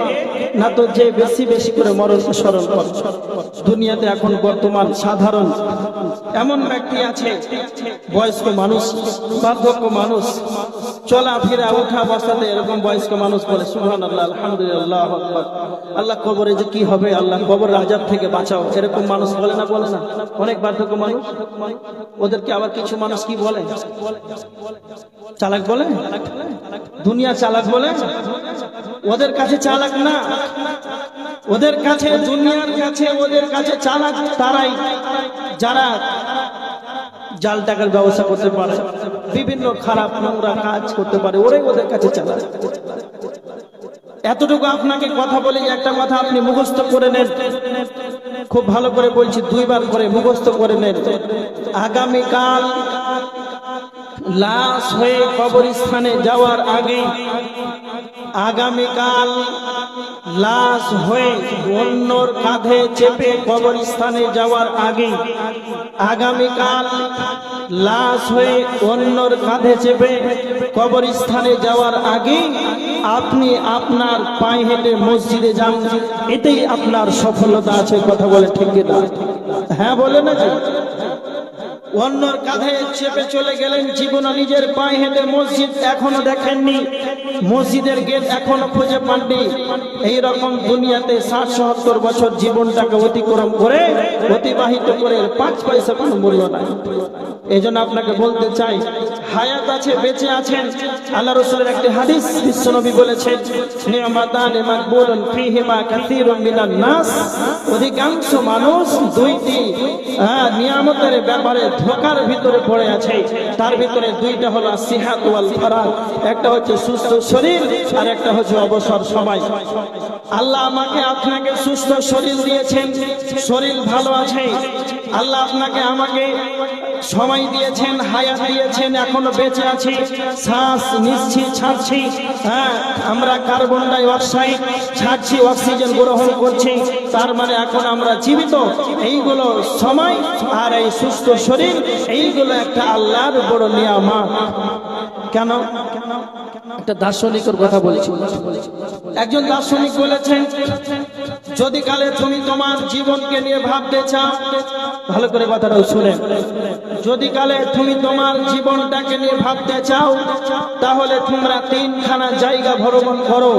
S1: না, তো যে বেশি বেশি করে মরণকে স্মরণ করে। দুনিয়াতে এখন বর্তমান সাধারণ এমন ব্যক্তি আছে, বয়স্ক মানুষ, বার্ধক্য মানুষ, চলাফেরা উঠা বসাতে এরকম বয়স্ক মানুষ বলে সুবহানাল্লাহ, আলহামদুলিল্লাহ, আল্লাহু আকবার, আল্লাহ কবরে যে কি হবে, আল্লাহ কবরের আযাব থেকে বাঁচাও, এরকম মানুষ বলে না? বলে না? অনেক বার্ধক্য মানুষ। ওদেরকে আবার কিছু মানুষ কি বলে? চালাক বলে। দুনিয়া চালাক বলে। ওদের কাছে চালাক না, ওদের কাছে, দুনিয়ার কাছে, ওদের কাছে চালাক তারাই যারা জাল টাকার ব্যবসা করতে পারে, বিভিন্ন খারাপ নোংরা কাজ করতে পারে, ওরাই ওদের কাছে চালাক। এতটুকু আপনাকে কথা বলি, একটা কথা আপনি মুখস্থ করে নেন, খুব ভালো করে বলছি, দুইবার করে মুখস্থ করে নেন। আগামীকাল লাশ হয়ে কবরস্থানে যাওয়ার আগে, আগামীকাল লাশ হয়ে অন্যর কাঁধে চেপে কবরস্থানে যাওয়ার আগে, আগামীকাল লাশ হয়ে অন্যর কাঁধে চেপে কবরস্থানে যাওয়ার আগে আপনি আপনার পায়ে হেঁটে মসজিদে যান, এতেই আপনার সফলতা আছে। কথা বলে ঠিক কিনা? হ্যাঁ বলে না? অন্যর কাঁধে চেপে চলে গেলেন, জীবনে নিজের পায়ে হেঁটে মসজিদ এখনো দেখেননি, মসজিদের গেট এখনো খুঁজে পাননি। এইরকম দুনিয়াতে 60-70 বছর জীবনটাকে অতিক্রম করে, অতিবাহিত করে 5 পয়সা কোনো মূল্য নাই। এই জন্য আপনাকে বলতে চাই, হায়াত আছে, বেঁচে আছেন। আল্লাহ রাসূলের একটি হাদিস, বিশ্বনবী বলেছেন, নি'মাতানি মাকবুলুন ফীহিমা কাসীরুম মিনান নাস, অধিকাংশ মানুষ দুইটি নিয়ামতের ব্যাপারে ধোঁকার ভিতরে পড়ে আছে। তার ভিতরে দুইটা হলো সিহাত ওয়াল ফারাগ, একটা হচ্ছে সুস্থ শরীর আর একটা হচ্ছে অবসর সময়। আল্লাহ আমাকে আপনাকে সুস্থ শরীর দিয়েছেন, শরীর ভালো আছে। আল্লাহ আপনাকে আমাকে সময় দিয়েছেন, হায়াত দিয়েছেন, এখনো বেঁচে আছি, শ্বাস নিচ্ছি, ছাড়ছি। আমরা কার্বন ডাই অক্সাইড ছাড়ছি, অক্সিজেন গ্রহণ করছি, তার মানে এখন আমরা জীবিত। এইগুলো সময় আর এই সুস্থ শরীর, এইগুলো একটা আল্লাহর বড় নিয়ামত। কেন? একটা দার্শনিকের কথা বলেছি। একজন দার্শনিক বলেছেন, যদি কালে তুমি তোমার জীবনকে নিয়ে ভাবতে চাও, ভালো করে কথাটা শুনেন, যদি কালে তুমি তোমার জীবনটাকে নিয়ে ভাবতে চাও, তাহলে তোমরা 3খানা জায়গা ভ্রমণ করো।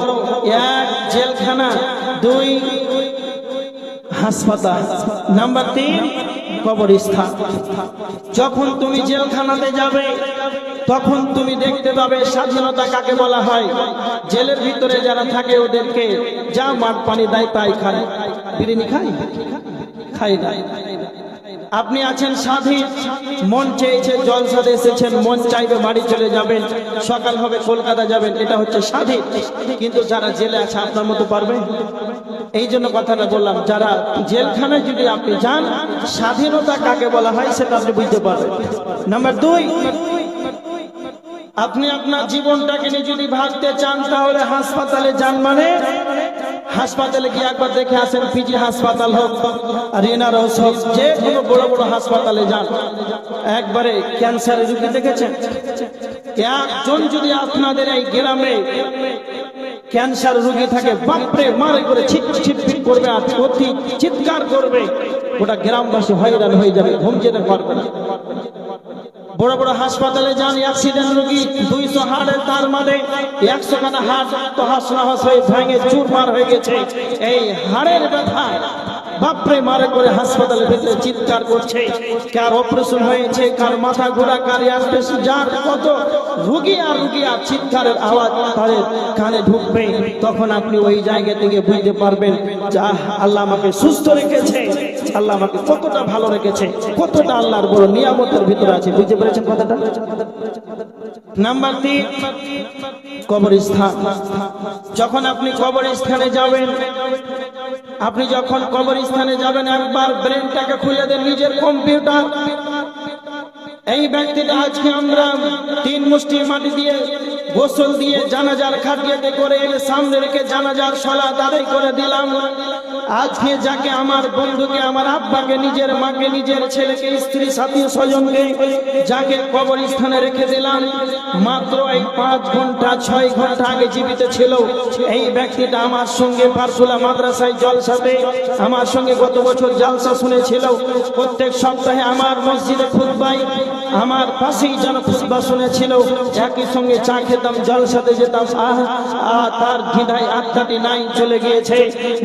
S1: 1 জেলখানা, 2 হাসপাতাল, নাম্বার 3 কবরস্থান। যখন তুমি জেলখানাতে যাবে, তখন তুমি দেখতে পাবে স্বাধীনতা কাকে বলা হয়। জেলের ভিতরে যারা থাকে ওদেরকে যা মাঠ পানি দেয় তাই খায়। বিরিয়ানি খায় না। আপনি আছেন স্বাধীন, মন চেয়েছে জলসাতে এসেছেন, মন চাইবে বাড়ি চলে যাবেন, সকাল হবে কলকাতা যাবেন, এটা হচ্ছে স্বাধীন। কিন্তু যারা জেলে আছে আপনার মতো পারবে? এই জন্য কথাটা বললাম, যারা জেলখানায় যদি আপনি যান, স্বাধীনতা কাকে বলা হয় সেটা আপনি বুঝতে পারবেন। নাম্বার 2, আপনি আপনার জীবনটাকে নিয়ে যদি ভাবতে চান, তাহলে হাসপাতালে যান। মানে হাসপাতালে গিয়ে একবার দেখে আসেন, পিজি হাসপাতাল হোক আর এনআরএস হোক, যে কোনো বড় বড় হাসপাতালে যান। একবারে ক্যান্সারের রোগী দেখেছেন? একজন যদি আপনাদের এই গ্রামে ক্যান্সার রোগী থাকে, বাপরে মারে করে ছিট করবে আর অতি চিৎকার করবে, ওটা গ্রামবাসী হয়রান হয়ে যাবে, ঘুম যেতে পারবে না। বড় বড় হাসপাতালে যান, অ্যাক্সিডেন্ট রোগী 200 হাড়ের, তার মানে 100 খানা হাড় তো হাসনাহাস হয়ে ভেঙে চুরমার হয়ে গেছে। এই হাড়ের ব্যথা বাপরে মারে করে হাসপাতালের ভিতরে চিৎকার করছে, কার অপারেশন হয়েছে, কার মাথা ঘোরা, কার অ্যাসপেস, যার কত রোগী আর চিৎকারের আওয়াজ তাদের কানে ঢুকবে। তখন আপনি ওই জায়গা থেকে বুঝতে পারবেন যা আল্লাহ আমাকে সুস্থ রেখেছে, আল্লাহ আমাকে কতটা ভালো রেখেছে, কতটা আল্লাহর বড় নিয়ামতের ভিতরে আছে। বুঝতে পেরেছেন কথাটা? নাম্বার 3, কবরস্থান। যখন আপনি কবরস্থানে যাবেন, আপনি যখন কবরস্থানে যাবেন, একবার ব্রেনটাকে খুলে দেন, নিজের কম্পিউটার এই ব্যক্তিটা আজকে আমরা 3 মুষ্টি মাটি দিয়ে গোসল দিয়ে জানাজার খাটিয়াতে করে এর সামনে রেখে জানাজার সালাত আদায় করে দিলাম। আজকে যাকে আমার বন্ধুকে, আমার আব্বাকে, নিজের মাকে, নিজের ছেলেকে, স্ত্রী, সাথী, স্বজনকে যাকে কবরস্থানে রেখে দিলাম, মাত্র এই 5 ঘন্টা 6 ঘন্টা আগে জীবিত ছিল এই ব্যক্তিটা আমার সঙ্গে পারসুলা মাদ্রাসায় জলসাতে আমার সঙ্গে গত বছর জালসা শুনেছিল। প্রত্যেক সপ্তাহে আমার মসজিদে খুতবায় আমার পাশেই যেন খুতবা শুনেছিল। একই সঙ্গে চা খেতাম, জলসাতে যেতাম। তার ঢিঁড়ায় আত্মাটি নাই, চলে গিয়েছে।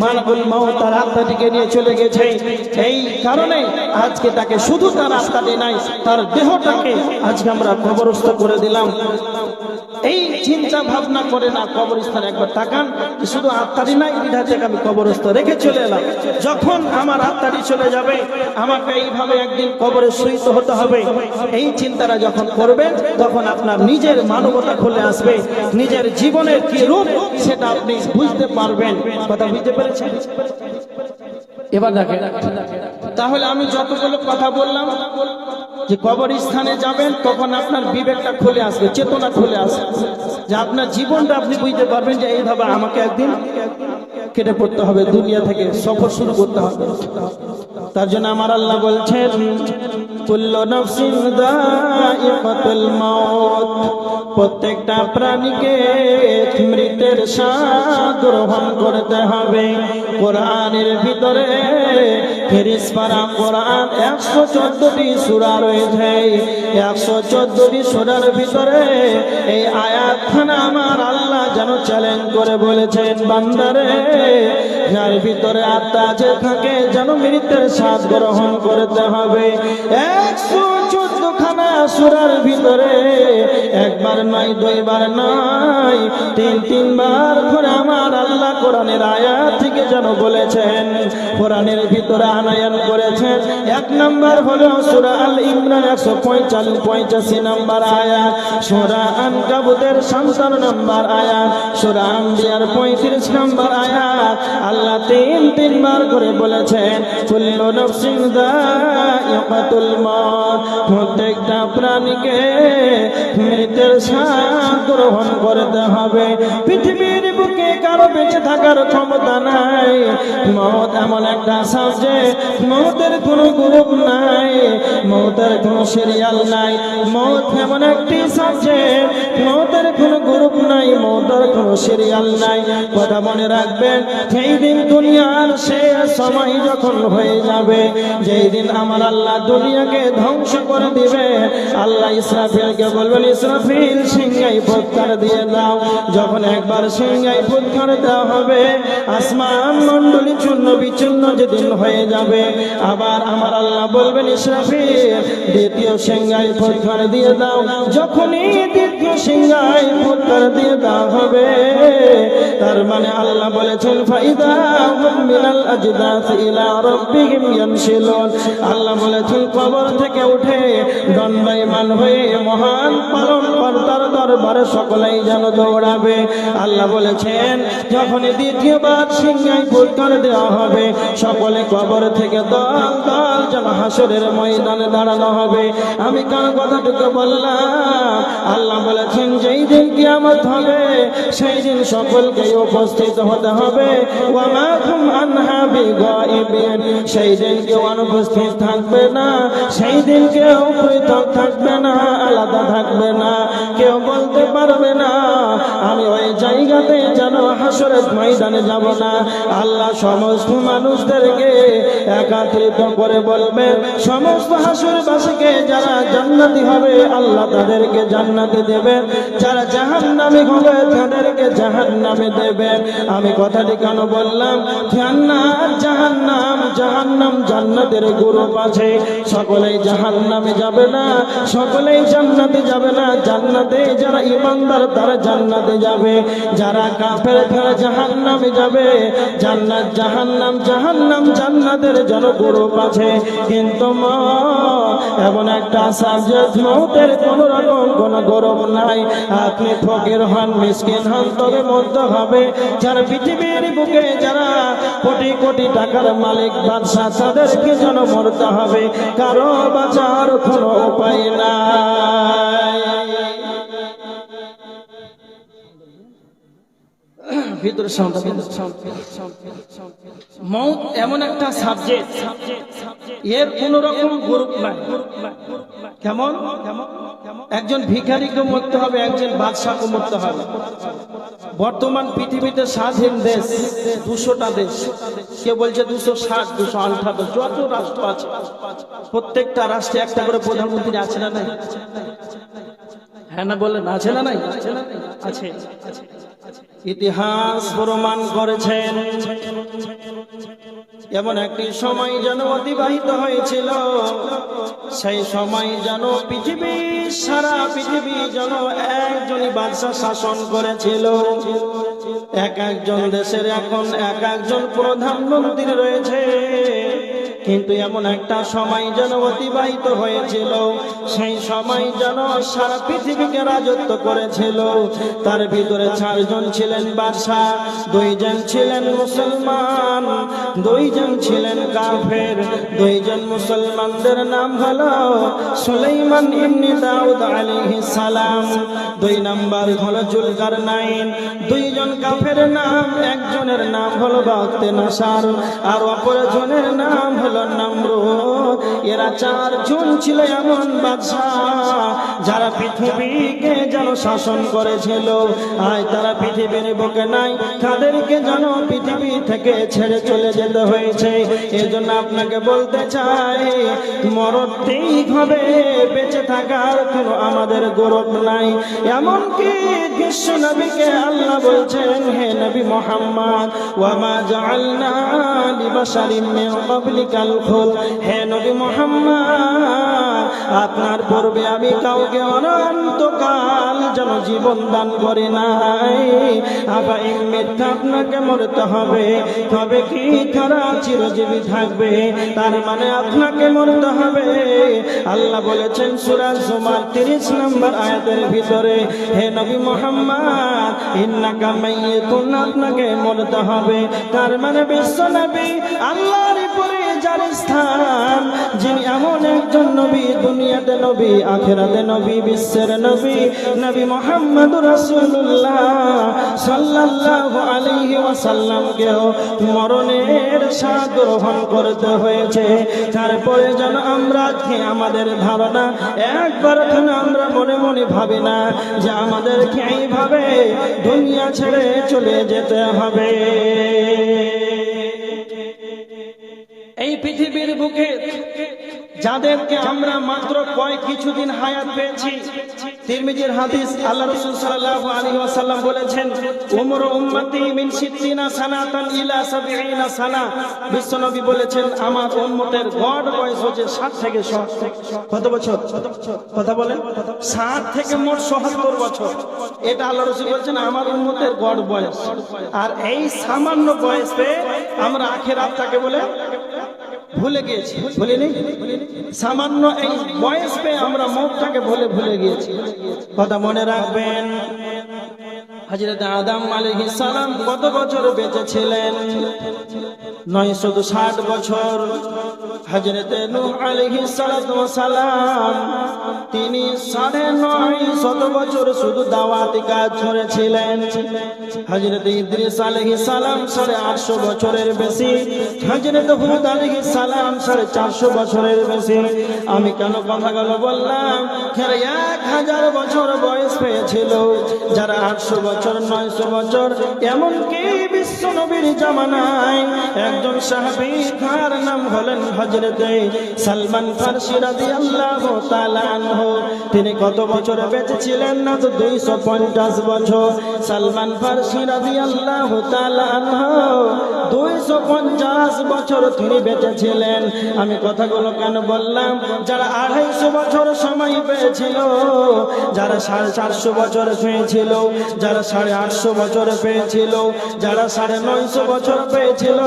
S1: মানবুল মাউত তার আত্মাটিকে নিয়ে চলে গেছে। এই কারণে আজকে তাকে শুধু তার আত্মাটি নাই, তার দেহটাকে আজকে আমরা কবরস্থ করে দিলাম। এই চিন্তা ভাবনা করে না কবরস্থানে একবার তাকান, শুধু আত্মাটি নাই, বিধা থেকে আমি কবরস্থ রেখে চলে এলাম। যখন আমার আত্মাটি চলে যাবে আমাকে এইভাবে একদিন কবরে শুইতে হতে হবে, এই চিন্তাটা যখন করবেন তখন আপনার নিজের মানবতা খুলে আসবে, নিজের জীবনের কি রূপ সেটা আপনি বুঝতে পারবেন। কথা বুঝতে পেরেছেন? এবার দেখেন, তাহলে আমি যতগুলো কথা বললাম যে কবরস্থানে যাবেন তখন আপনার বিবেকটা খুলে আসবে, চেতনা খুলে আসবে, যে আপনার জীবনটা আপনি বুঝতে পারবেন যে এইভাবে আমাকে একদিন কেটে পড়তে হবে, দুনিয়া থেকে সফর শুরু করতে হবে। তার জন্য আমার আল্লাহ বলছেন কুল্লু নাফসিন যায়িকাতুল মাউত, প্রত্যেকটা প্রাণীকে মৃত্যুর স্বাদ গ্রহণ করতে হবে। কোরআনের ভিতরে ফিরিস পারা কোরআন 114টি সূরা রয়েছে। 114টি সূরার ভিতরে এই আয়াতখানা আমার আল্লাহ যেন চ্যালেঞ্জ করে বলেছেন, বান্দারে যার ভিতরে আত্মা যে থাকে যেন মৃত্যুর স্বাদ গ্রহণ করতে হবে। 114 খানা সূরার ভিতরে একবার নয়, দুইবার নয়, 3 বার করে আমার আল্লাহ কোরআনের আয়াত থেকে যেন বলেছেন, কোরআনের ভিতরে আনায়ন করেছেন। 1 নম্বর হলো সূরা আল ইমরান 185 নম্বর আয়াত, সূরা আনকাবুতের 57 নম্বর আয়াত, সূরা আম্বিয়ার 35 নম্বর আয়াত। আল্লাহ 3 বার করে বলেছেন কুল্লু নাফসিন যায়িকাতুল মাউত, প্রত্যেকটা প্রাণীকে মৃত্যুর স্বাদ গ্রহণ করতে হবে। পৃথিবীর বুকে কারো বেঁচে থাকার ক্ষমতা নাই। মওত এমন একটা সাবজেক্ট, মওতের কোনো গ্রুপ নাই, মওতের কোনো সিরিয়াল নাই। মওত এমন একটি সাবজেক্ট, মওতের কোনো গ্রুপ নাই, মওতের কোনো সিরিয়াল নাই। কথা মনে রাখবেন, সেই দিন দুনিয়ার শেষ সময় যখন হয়ে যাবে, যেই দিন আমার আল্লাহ দুনিয়াকে ধ্বংস করে দিবে, আল্লাহ ইসরাফিলকে বলবেন, ইসরাফিল সিংহাই ফুৎকার দিয়ে দাও। যখন একবার সিংহাই ফুৎকার দেওয়া হবে, আসমান মণ্ডলী চূর্ণ বিচূর্ণ যেদিন হয়ে যাবে, আবার আমার আল্লাহ বলবেন, ইসরাফিল দ্বিতীয় সিংহাই ফুৎকার দিয়ে দাও। যখনই দ্বিতীয় সিংহাই ফুৎকার দিয়ে দেওয়া হবে, তার মানে আল্লাহ বলেছেন ফাইদা হুম মিনাল আজদাস ইলা রাব্বিহিম ইয়ানসিলুন। আল্লাহ বলেছেন কবর থেকে উঠে দণ্ডায়মান হয়ে মহান পালনকর্তার দরবারে সকলেই যেন দৌড়াবে। আল্লাহ বলেছেন যখনই দ্বিতীয়বার সিংহাই ফুৎকার দেওয়া হবে, সকলে কবর থেকে দল দল যেন হাসরের ময়দানে দাঁড়ানো হবে। আমি কার কথাটুকু বললাম? আল্লাহ বলেছেন যেই দিন কিয়ামত হবে সেই দিন সকলকে উপস্থিত হতে হবে। ওয়া মা হুম আনহা বিগাইবিন, সেই দিন কেউ অনুপস্থিত থাকবে না, সেই দিন কেউ পৃথক থাকবে না, আলাদা থাকবে না, কেউ বলতে পারবে না আমি ওই জায়গাতে যেন হাসরের ময়দানে যাব না। আল্লাহ সমস্ত মানুষদেরকে একত্রিত করে বলবেন, সমস্ত হাসরবাসীকে যারা জান্নাতি হবে আল্লাহ তাদেরকে জান্নাতে দেবেন, যারা জাহান্নামী হবে তাদেরকে জাহান্নামে দেবেন। আমি কথাটি কেন বললাম? জান্নাত জাহান্নাম, জাহান্নাম জান্নাতের গ্রুপ আছে। সকলেই জাহান্নামে যাবে না, সকলেই জান্নাতে যাবে না। জান্নাতে যারা ঈমানদার তারা জান্নাতে যাবে, যারা কাফের তারা জাহান্নামে যাবে। জান্নাত জাহান্নাম, জাহান্নাম জান্নাতের যেন গ্রুপ আছে। কিন্তু এমন একটা সাবজেক্ট, মওতের কোন রকম কোন গৌরব নাই। আপনি ফকির হন, মিসকিন হন, তবে মরতে হবে। যারা পৃথিবীর বুকে যারা কোটি কোটি টাকার মালিক বাদশা, তাদেরকে যেন মরতে হবে, কারো বাঁচার কোনো উপায় নাই। ভিতরে মৌত এমন একটা সাবজেক্ট, এর কোন রকম গ্রুপ নাই। কেমন? একজন ভিখারিকে মরতে হবে, একজন বাদশাকে মরতে হবে। বর্তমান পৃথিবীতে স্বাধীন দেশ 200টা দেশ, কে বলছে 260, 258, যত রাষ্ট্র আছে প্রত্যেকটা রাষ্ট্রে একটা করে প্রধানমন্ত্রী আছে না নাই? হ্যাঁ না বলেন, আছে না নাই? আছে। ইতিহাস প্রমাণ করেছেন এমন একটি সময় যেন অতিবাহিত হয়েছিল, সেই সময় যেন সারা পৃথিবী যেন একজনই বাদশা শাসন করেছিল। এক একজন দেশের এখন এক একজন প্রধানমন্ত্রী রয়েছে, কিন্তু এমন একটা সময় যেন অতিবাহিত হয়েছিল, সেই সময় যেন সারা পৃথিবীকে রাজত্ব করেছিল। তার ভিতরে 4 জন ছিলেন বাদশা, 2 জন ছিলেন মুসলমান, 2 জন ছিলেন কাফের। 2 জন মুসলমানদের নাম হলো সুলাইমান ইবনে দাউদ আলাইহিস সালাম, 2 নাম্বার হলো জুলকারনাইন। 2 জন কাফের নাম, একজনের নাম হলো বাগতেনাসার আর অপরজনের নাম হলো নমরুদ। এরা 4 জন ছিল এমন বাদশা যারা পৃথিবীকে যেন শাসন করেছিল। আজ তারা পৃথিবীর বুকে নাই, তাদেরকে যেন পৃথিবী থেকে ছেড়ে চলে যেতে হয়েছে। এজন্য আপনাকে বলতে চাই, মরতেই হবে, বেঁচে থাকার কোনো আমাদের গৌরব নাই। এমনকি বিশ্ব নবীকে আল্লাহ বলছেন, হে নবী মুহাম্মদ, ওয়া মা জাআলনা লিবাশারিন মিন ক্বাবলিকাল খুল, হে নবী মুহাম্মদ, আপনার পূর্বে আমি কাউকে অনন্তকাল যেন জীবন দান করি নাই। আবা ইম্মিত, আপনাকে মরতে হবে, তবে কি তারা চিরজীবী থাকবে? তার মানে আপনাকে মরতে হবে। আল্লাহ বলেছেন সূরা জুমার 30 নম্বর আয়াতের ভিতরে, হে নবী মুহাম্মদ, ইন্নাকা মাইয়িতুন, আপনাকে মরতে হবে। তার মানে বিশ্ব নবী আল্লাহর পরে যার স্থান, যিনি এমন একজন নবী, দুনিয়াতে নবী, আখিরাতে নবী, বিশ্বের নবী, নবী মুহাম্মদুর রাসূলুল্লাহ সাল্লাল্লাহু আলাইহি ওয়াসাল্লামকেও মরণের স্বাদ গ্রহণ করতে হয়েছে। তারপরে যেন আমরা আমাদের ধারণা একবার আমরা মনে মনে ভাবি না যে আমাদেরকে এইভাবে দুনিয়া ছেড়ে চলে যেতে হবে। এই পৃথিবীর বুকে যাদেরকে আমরা মাত্র কিছুদিন হায়াত পেয়েছি, তিরমিজির হাদিস, আল্লাহ রাসূল সাল্লাল্লাহু আলাইহি ওয়াসাল্লাম বলেছেন, উমরু উম্মতি মিন 60 সানাতান ইলা 70 সানা। বিশ্বনবী বলেছেন, আমার উম্মতের গড় বয়স হচ্ছে 60 থেকে 70। কত বছর? কথা বলেন। 60 থেকে মোট ৭৭ বছর। এটা আল্লাহ রাসূল বলেছেন আমার উম্মতের গড় বয়স। আর এই সামান্য বয়সে আমরা আখিরাতটাকে বলে ভুলে গিয়েছি, ভুলিনি? সামান্য এই বয়স পেয়ে আমরা মৌতটাকে ভুলে গিয়েছি। কথা মনে রাখবেন, হযরত আদম আলাইহিস সালাম কত বছর বেঁচে ছিলেন? 960 বছর। হযরত নূহ আলাইহিস সালাম তিনি 950 বছর শুধু দাওয়াতি কাজ করেছিলেন। হযরত ইদ্রিস আলাইহিস সালাম 850 বছরের বেশি। হযরত হুদ আলাইহিস সালাম 450 বছরের বেশি। আমি কেন কথাগুলো বললাম? 1000 বছর বয়স পেয়েছিল যারা 800 বছর, 900 বছর। এমনকি বিশ্ব নবীর জামানায় একজন সাহাবী, তার নাম হলেন হযরত সালমান ফারসি রাদিয়াল্লাহু তাআলা আনহু। তিনি কত বছর বেঁচে ছিলেন? না তো 250 বছর। সালমান ফারসি রাদিয়াল্লাহু তাআলা আনহু 250 বছর তিনি বেঁচে ছিলেন। আমি কথাগুলো কেন বললাম? যারা 250 বছর সময় পেয়েছিল, যারা 450 বছর পেয়েছিল, যারা 850 বছর পেয়েছিল, যারা 950 বছর পেয়েছিল,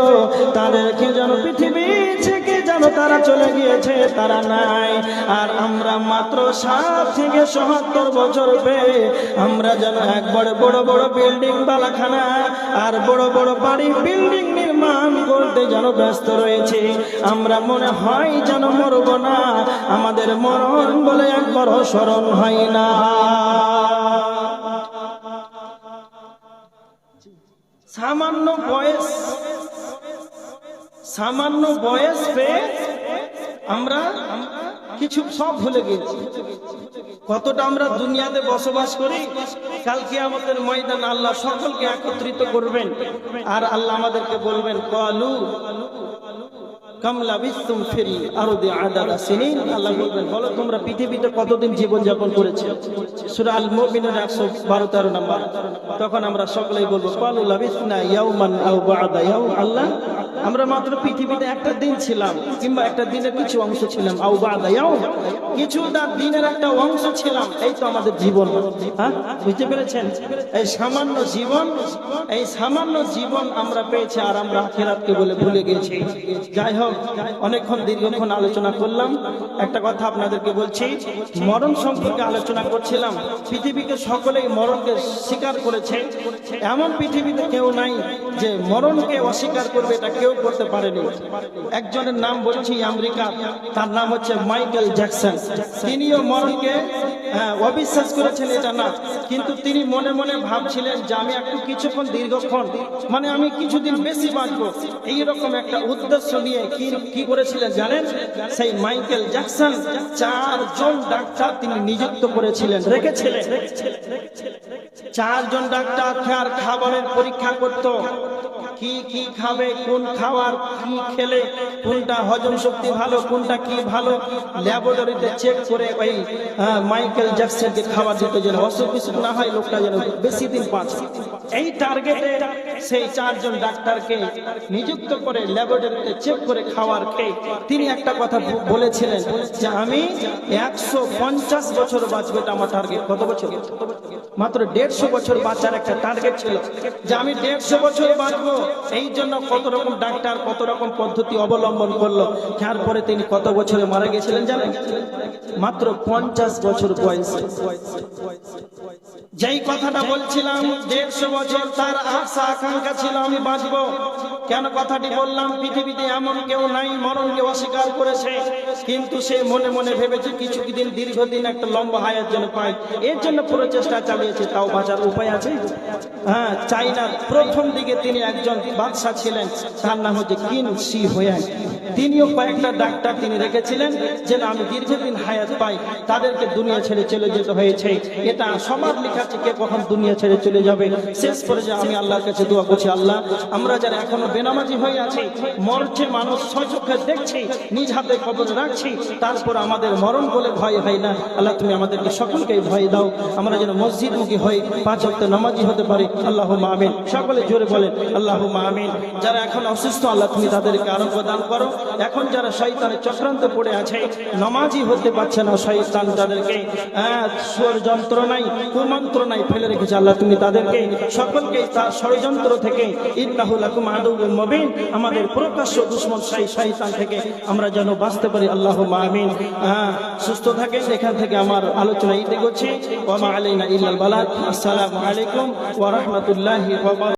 S1: তাদেরকে যেন পৃথিবী থেকে যেন তারা চলে গিয়েছে, তারা নাই। আর আমরা মাত্র 60 থেকে 70 বছর পেয়ে আমরা যেন একবারে বড় বড় বিল্ডিং, বালাখানা আর বড় বড় বাড়ি, বিল্ডিং নির্মাণ করতে যেন ব্যস্ত রয়েছে। আমরা মনে হয় যেন মরব না, আমাদের মরণ বলে একবারও স্মরণ হয় না। সামান্য বয়স পেয়ে আমরা কিছু সব ভুলে গেছি। কতটা আমরা দুনিয়াতে বসবাস করি, কাল কিয়ামতের ময়দানে আল্লাহ সকলকে একত্রিত করবেন, আর আল্লাহ আমাদেরকে বলবেন ক্বালু কাম লাবিসতুম ফিল আরদি আদাদা সিনিন। আল্লাহ বলবেন, বলো তোমরা পৃথিবীতে কতদিন জীবন যাপন করেছো। সূরা আল মুমিনুন 112-13 নম্বর। তখন আমরা সকলেই বলবো ক্বালু লাবিসনা ইয়াওমান আও বা'দা ইয়াওম। আল্লাহ, আমরা মাত্র পৃথিবীতে একটা দিন ছিলাম, কিংবা একটা দিনের কিছু অংশ ছিলাম, আও বা'দা ইয়াওম, কিছুটা দিনের একটা অংশ ছিলাম, এই তো আমাদের জীবন। হ্যাঁ, বুঝতে পেরেছেন? এই সামান্য জীবন আমরা পেয়েছি, আর আমরা আখিরাতকে বলে ভুলে গেছি। যাই হোক, অনেকক্ষণ দীর্ঘক্ষণ আলোচনা করলাম। একটা কথা আপনাদেরকে বলছি, মরণ সম্পর্কে আলোচনা করছিলাম। পৃথিবীকে সকলেই মরণকে স্বীকার করেছে, এমন পৃথিবীতে কেউ নাই যে মরণকে অস্বীকার করবে, এটা কেউ করতে পারেনি। একজনের নাম বলছি আমেরিকা, তার নাম হচ্ছে মাইকেল জ্যাকসন। তিনিও মরণকে অবিশ্বাস করেছেন এটা না, কিন্তু তিনি মনে মনে ভাবছিলেন যে আমি একটু কিছুক্ষণ দীর্ঘক্ষণ, মানে আমি কিছুদিন বেশি বাঁচবো, এইরকম একটা উদ্দেশ্য নিয়ে কি করেছিলেন জানেন? সেই মাইকেল জ্যাকসন 4 জন ডাক্তার তিনি নিযুক্ত করেছিলেন, রেখেছিলেন। 4 জন ডাক্তার খাবারের পরীক্ষা করত, কি খাবে, কোন খাবার কি খেলে কোনটা হজম শক্তি ভালো, কোনটা কি ভালো, ল্যাবরেটরিতে চেক করে ওই মাইকেল জ্যাকসনকে খাবার দিতে যেন অসুখ বিসুখ না হয়, লোকটা যেন বেশি দিন বাঁচে। এই টার্গেটে সেই 4 জন ডাক্তারকে নিযুক্ত করে ল্যাবরেটরিতে চেক করে খাবার খেয়ে তিনি একটা কথা বলেছিলেন যে আমি 150 বছর বাঁচবো, এটা আমার টার্গেট। কত বছর? মাত্র 150 বছর বাঁচার একটা টার্গেট ছিল, যে আমি 150 বছর বাঁচবো। এই জন্য কত রকম ডাক্তার কত রকম পদ্ধতি অবলম্বন করলো। তারপরে তিনি কত বছরে মারা গেছিলেন জানেন? মাত্র 50 বছর বয়সে। যেই কথাটা বলছিলাম, 150 বছর তার আশা আকাঙ্ক্ষা ছিল আমি বাঁচবো। কেন কথাটি বললাম? পৃথিবীতে এমন কেউ নাই মরণকে অস্বীকার করেছে, কিন্তু সে মনে মনে ভেবেছে কিছুদিন দীর্ঘদিন একটা লম্বা হায়াত যেন পায়, এর জন্য প্রচেষ্টা চালিয়েছে। তাও বাঁচার উপায় আছে? হ্যাঁ, চাইনার প্রথম দিকে তিনি একজন বাদশা ছিলেন, তার নাম হচ্ছে কিং শি হুয়াং। তিনিও কয়েকটা ডাক্তার তিনি রেখেছিলেন যেন আমি দীর্ঘদিন হায়াত পাই। তাদেরকে দুনিয়া ছেড়ে চলে যেতে হয়েছে। এটা সবার লেখা আছে, কে কখন দুনিয়া ছেড়ে চলে যাবে। শেষ পর্যায়ে আমি আল্লাহর কাছে দোয়া করছি, আল্লাহ, আমরা যারা এখনো বেনামাজি হয়ে আছি, মরছে মানুষ স্বচক্ষে দেখছি, নিজ হাতে কবরে রাখছি, তারপর আমাদের মরণ বলে ভয় হয় না। আল্লাহ, তুমি আমাদেরকে সকলকে ভয় দাও, আমরা যেন মসজিদমুখী হই, 5 ওয়াক্ত নামাজি হতে পারি। আল্লাহুম্মা আমিন। সকলে জোরে বলেন আল্লাহুম্মা আমিন। যারা এখন অসুস্থ, আল্লাহ তুমি তাদেরকে আরোগ্য দান করো। এখন যারা শয়তানের চক্রান্তে পড়ে আছে, নামাজি হতে পারছে না, শয়তান তাদেরকে ষড়যন্ত্রণায় কুমন্ত্রণায় ফেলে রেখেছে, আল্লাহ তুমি তাদেরকে সকলকে তার ষড়যন্ত্র থেকে, ইন্নাহু লাকুম আদুউম মুবিন, আমাদের প্রকাশ্য দুশমন শয়তান থেকে আমরা যেন বাঁচতে পারি। আল্লাহুম্মা আমিন। সুস্থ থাকেন। এখান থেকে আমার আলোচনা ইতি করছি। ওয়া মা আলাইনা ইল্লাল বালাগ। আসসালামু আলাইকুম ওয়া রাহমাতুল্লাহি ওয়া বারাকাতুহু।